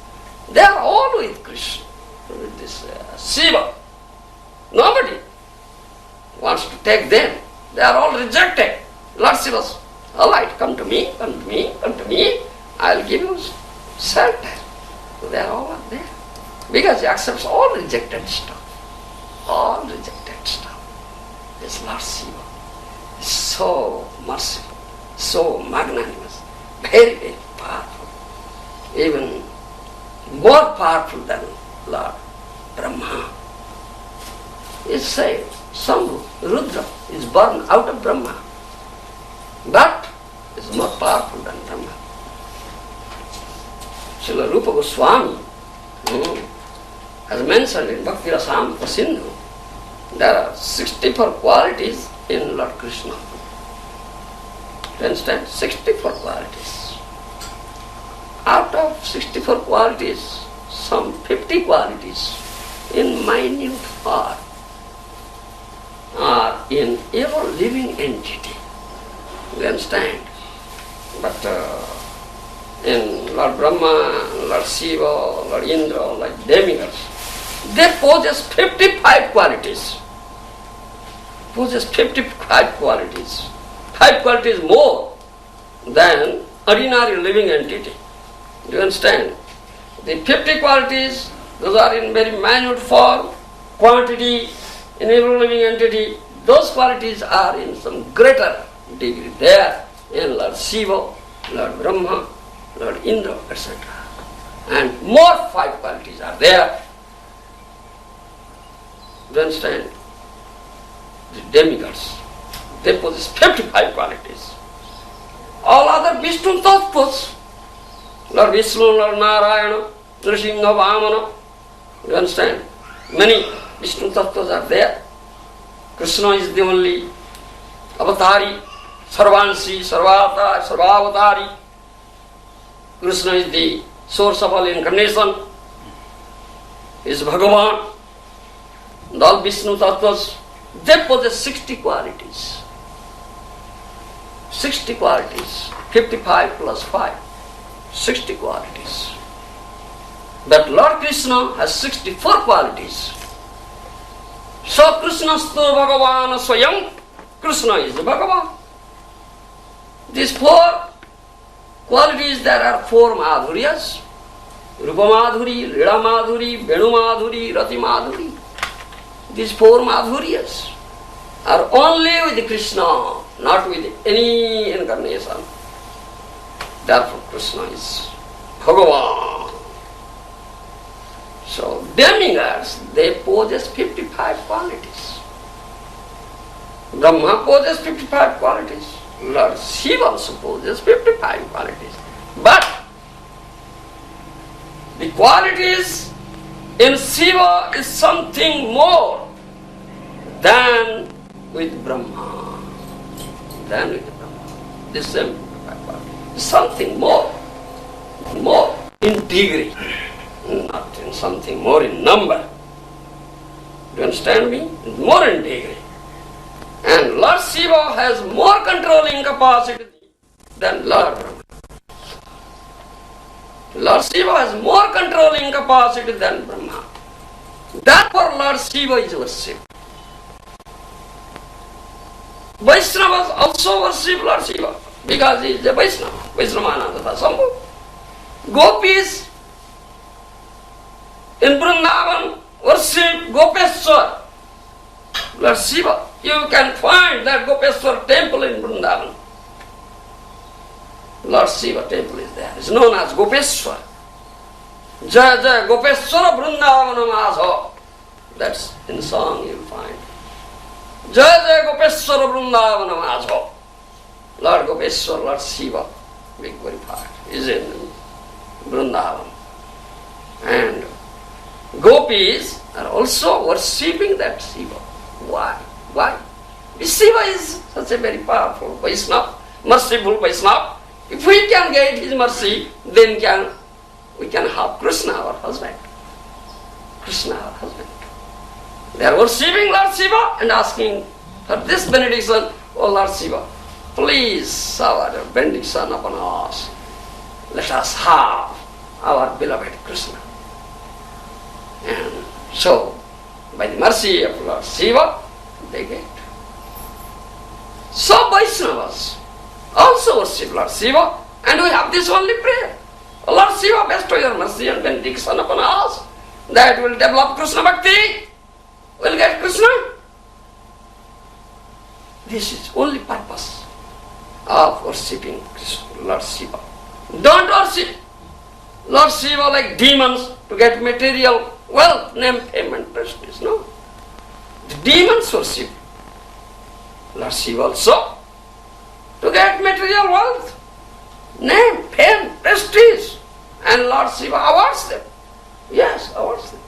they are all with Krishna, with this Shiva. Nobody wants to take them. They are all rejected. Lord Shiva says, all right, come to me, come to me, come to me. I will give you shelter. So they are all there. Because he accepts all rejected stuff. All rejected stuff. This Lord Shiva is so merciful, so magnanimous, very, very powerful. Even more powerful than Lord Brahma. It's said, Sambhu, Rudra is born out of Brahma, but is more powerful than Brahma. Srila Rupa Goswami has mentioned in Bhakti Rasamrita Sindhu, there are 64 qualities in Lord Krishna. You understand? 64 qualities. Out of 64 qualities, some 50 qualities in minute form are in every living entity. You understand? But in Lord Brahma, Lord Shiva, Lord Indra, like demigods, they possess 55 qualities. Possess 55 qualities. 5 qualities more than ordinary living entity. Do you understand? The 50 qualities, those are in very minute form, quantity, in every living entity. Those qualities are in some greater degree there in Lord Shiva, Lord Brahma, Lord Indra, etc. And more 5 qualities are there. Do you understand? The demigods, they possess 55 qualities. All other Vishnu Tattvas, Lord Vishnu, Lord Narayana, Nrsimha, Vamana, you understand? Many Vishnu Tattvas are there. Krishna is the only avatari, Sarvansi, Sarvata, Sarvavatari. Krishna is the source of all incarnation. He is Bhagavan. all Vishnu Tattvas, they possess 60 qualities. 60 qualities. 55 plus 5. 60 qualities. But Lord Krishna has 64 qualities. So Krishnastu Bhagavan Swayam. Krishna is the Bhagavan. These 4 qualities, there are 4 Madhuryas. Rupa Madhuri, Lila Madhuri, Venu Madhuri, Rati Madhuri. These 4 Madhuryas are only with Krishna, not with any incarnation. Therefore Krishna is Bhagavan. So demigods, they possess 55 qualities. Brahma possesses 55 qualities. Lord Shiva also possesses 55 qualities. But the qualities in Shiva is something more than with Brahma. Than with Brahma. The same 55 qualities. Something more in degree, not in something more in number. Do you understand me? More in degree. And Lord Shiva has more controlling capacity than Lord Brahma. Lord Shiva has more controlling capacity than Brahma. Therefore Lord Shiva is worshipped. Vaishnavas also worship Lord Shiva because he is a Vaishnava. Vaishnavananda Sambhu. Gopis in Vrindavan worship Gopeshwar, Lord Shiva. You can find that Gopeshwar temple in Vrindavan. Lord Shiva temple is there. It's known as Gopeshwar. Jaya Jaya Gopeshwara Vrindavanam Aso. That's in song you'll find. Jaya Jaya Gopeshwara Vrindavanam Aso. Lord Gopeshwar, Lord Shiva, big very part, is in Vrindavan. And gopis are also worshipping that Shiva. Why? Why? Shiva is such a very powerful Vaishnava, merciful Vaishnava. If we can get his mercy, then we can have Krishna, our husband. Krishna, our husband. They are worshipping Lord Shiva and asking for this benediction, O Lord Shiva, please shower your benediction upon us. Let us have our beloved Krishna. And so, by the mercy of Lord Shiva, they get. So Vaishnavas also worship Lord Shiva, and we have this only prayer. O Lord Shiva, bestow your mercy and benediction upon us, that will develop Krishna Bhakti, will get Krishna. This is only purpose of worshipping Lord Shiva. Don't worship Lord Shiva like demons to get material wealth, name, fame and prestige. No. The demons worship Lord Shiva also to get material wealth, name, fame, prestige. And Lord Shiva awards them. Yes, awards them.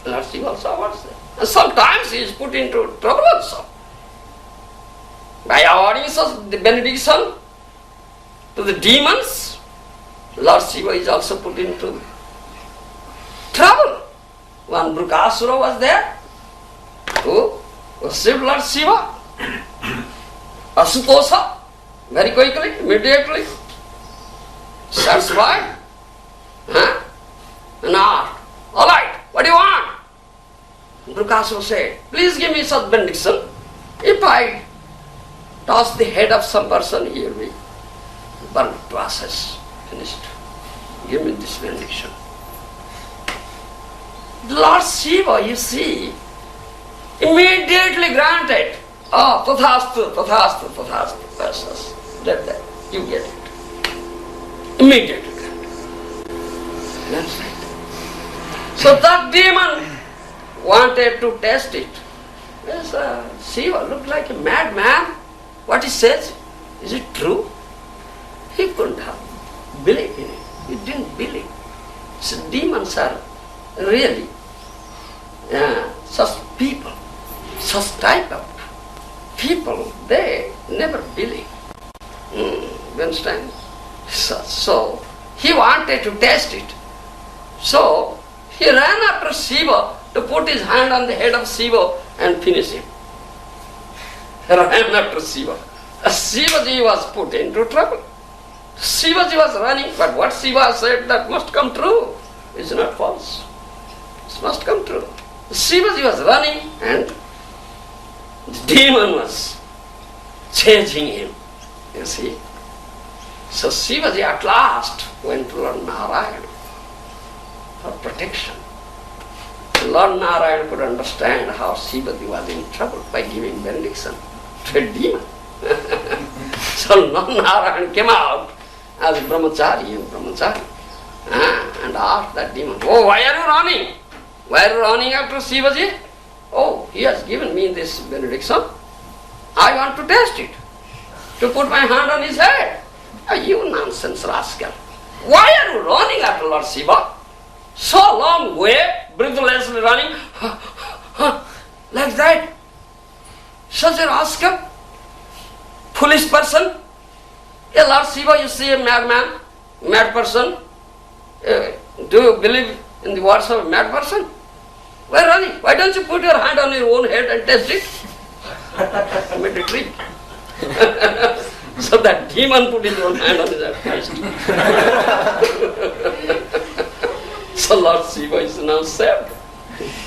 Lord Shiva also awards them. And sometimes he is put into trouble also. By awarding such the benediction to the demons, Lord Shiva is also put into trouble. One Brukasura was there who worshipped Lord Shiva. Asutosha, very quickly, immediately, satisfied. Not. Alright, what do you want? Brukasura said, please give me such benediction. If I toss the head of some person, he will be burnt to ashes. Finished. Give me this benediction. Lord Shiva, you see, immediately granted. Oh, tathastu, tathastu, tathastu. That's that. You get it. Immediately granted. That's right. So that demon wanted to test it. Yes, Shiva looked like a madman. What he says, is it true? He couldn't have believed in it. He didn't believe. So demons are really such people, such type of people, they never believe. You understand? So he wanted to test it. So he ran after Shiva to put his hand on the head of Shiva and finish him. Ran after Shiva. Shivaji was put into trouble. Shivaji was running, but what Shiva said, that must come true. It's not false. It must come true. Shivaji was running and the demon was chasing him. You see. So Shivaji at last went to Lord Narayana for protection. Lord Narayana could understand how Shivaji was in trouble by giving benediction to a demon. So Lord Narayana came out as a brahmachari and asked that demon, "Oh, why are you running? Why are you running after Shivaji? Oh, he has given me this benediction. I want to test it, to put my hand on his head." Oh, you nonsense rascal. Why are you running after Lord Shiva? So long way, breathlessly running, like that. Such a rascal, foolish person. A Lord Shiva, you see a madman, mad person. Do you believe in the words of a mad person? Why running? Why don't you put your hand on your own head and test it? Made a trick. So that demon put his own hand on his head. So Lord Shiva is now saved.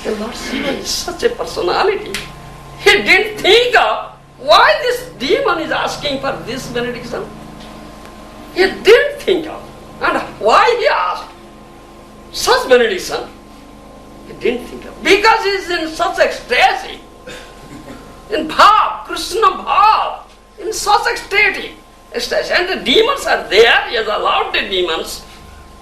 And Lord Shiva is such a personality. He didn't think of why this demon is asking for this benediction. He didn't think of. And why he asked such benediction, he didn't think of. Because he is in such ecstasy, in bhav, Krishna bhav, in such ecstasy. And the demons are there, he has allowed the demons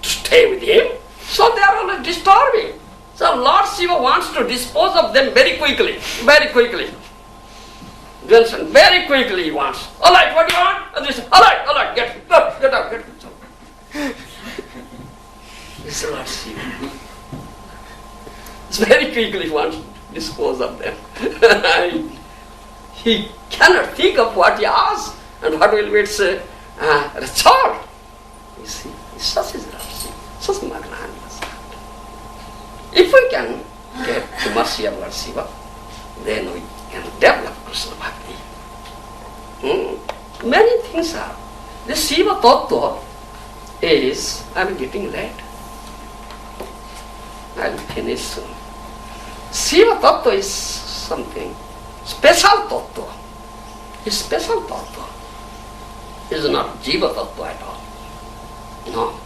to stay with him, so they are always disturbing. So Lord Shiva wants to dispose of them very quickly, very quickly. You understand? Very quickly he wants. Alright, what do you want? And they say, alright, get out. This is Lord Shiva. Very quickly he wants to dispose of them. He cannot think of what he asks and what will be its result. You see, such is Lord Shiva, such magnanimous. If we can get the mercy of Lord Shiva, then we can develop Krishna Bhakti. Many things are. The Shiva Tattva is, I am getting late. I will finish soon. Shiva Tattva is something special Tattva. It's special Tattva. It's not Jiva Tattva at all. No,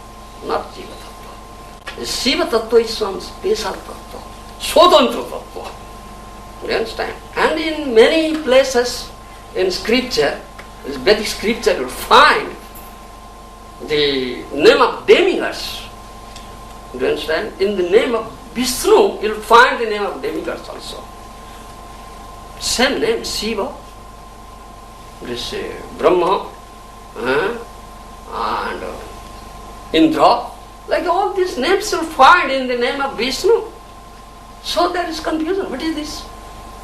not Jiva Tattva. The Shiva Tattva is some special Tattva. Swatantra Tattva. You understand? And in many places in scripture, in Vedic scripture, you will find the name of demigods. You understand? In the name of Vishnu, you will find the name of demigods also. Same name, Shiva, this Brahma, and Indra. Like all these names you will find in the name of Vishnu. So there is confusion. What is this?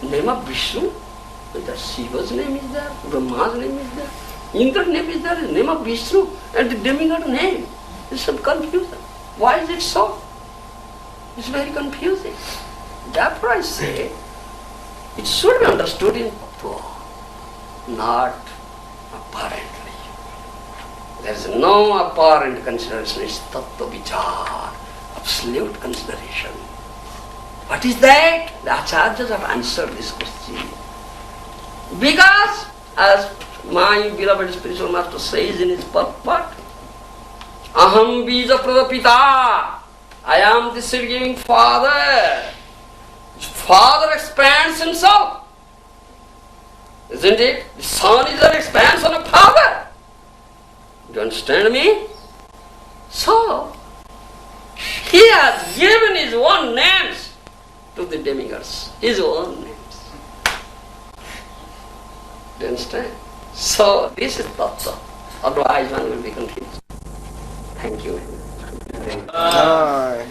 Name of Vishnu? That Shiva's name is there, Brahma's name is there, Indra's name is there, the name of Vishnu, and the demigod name. There is some confusion. Why is it so? It's very confusing. Therefore I say, it should be understood in Tattva, not apparently. There is no apparent consideration, it's Tattva Vichar, absolute consideration. What is that? The Acharyas have answered this question. Because, as my beloved spiritual master says in his purport, Aham Bija Pradapita, I am the seed-giving father. Father expands himself. Isn't it? The son is an expansion of father. Do you understand me? So, he has given his own names to the demigods. His own names. Do you understand? So, this is Tattva. Otherwise one will be confused. Thank you. Bye.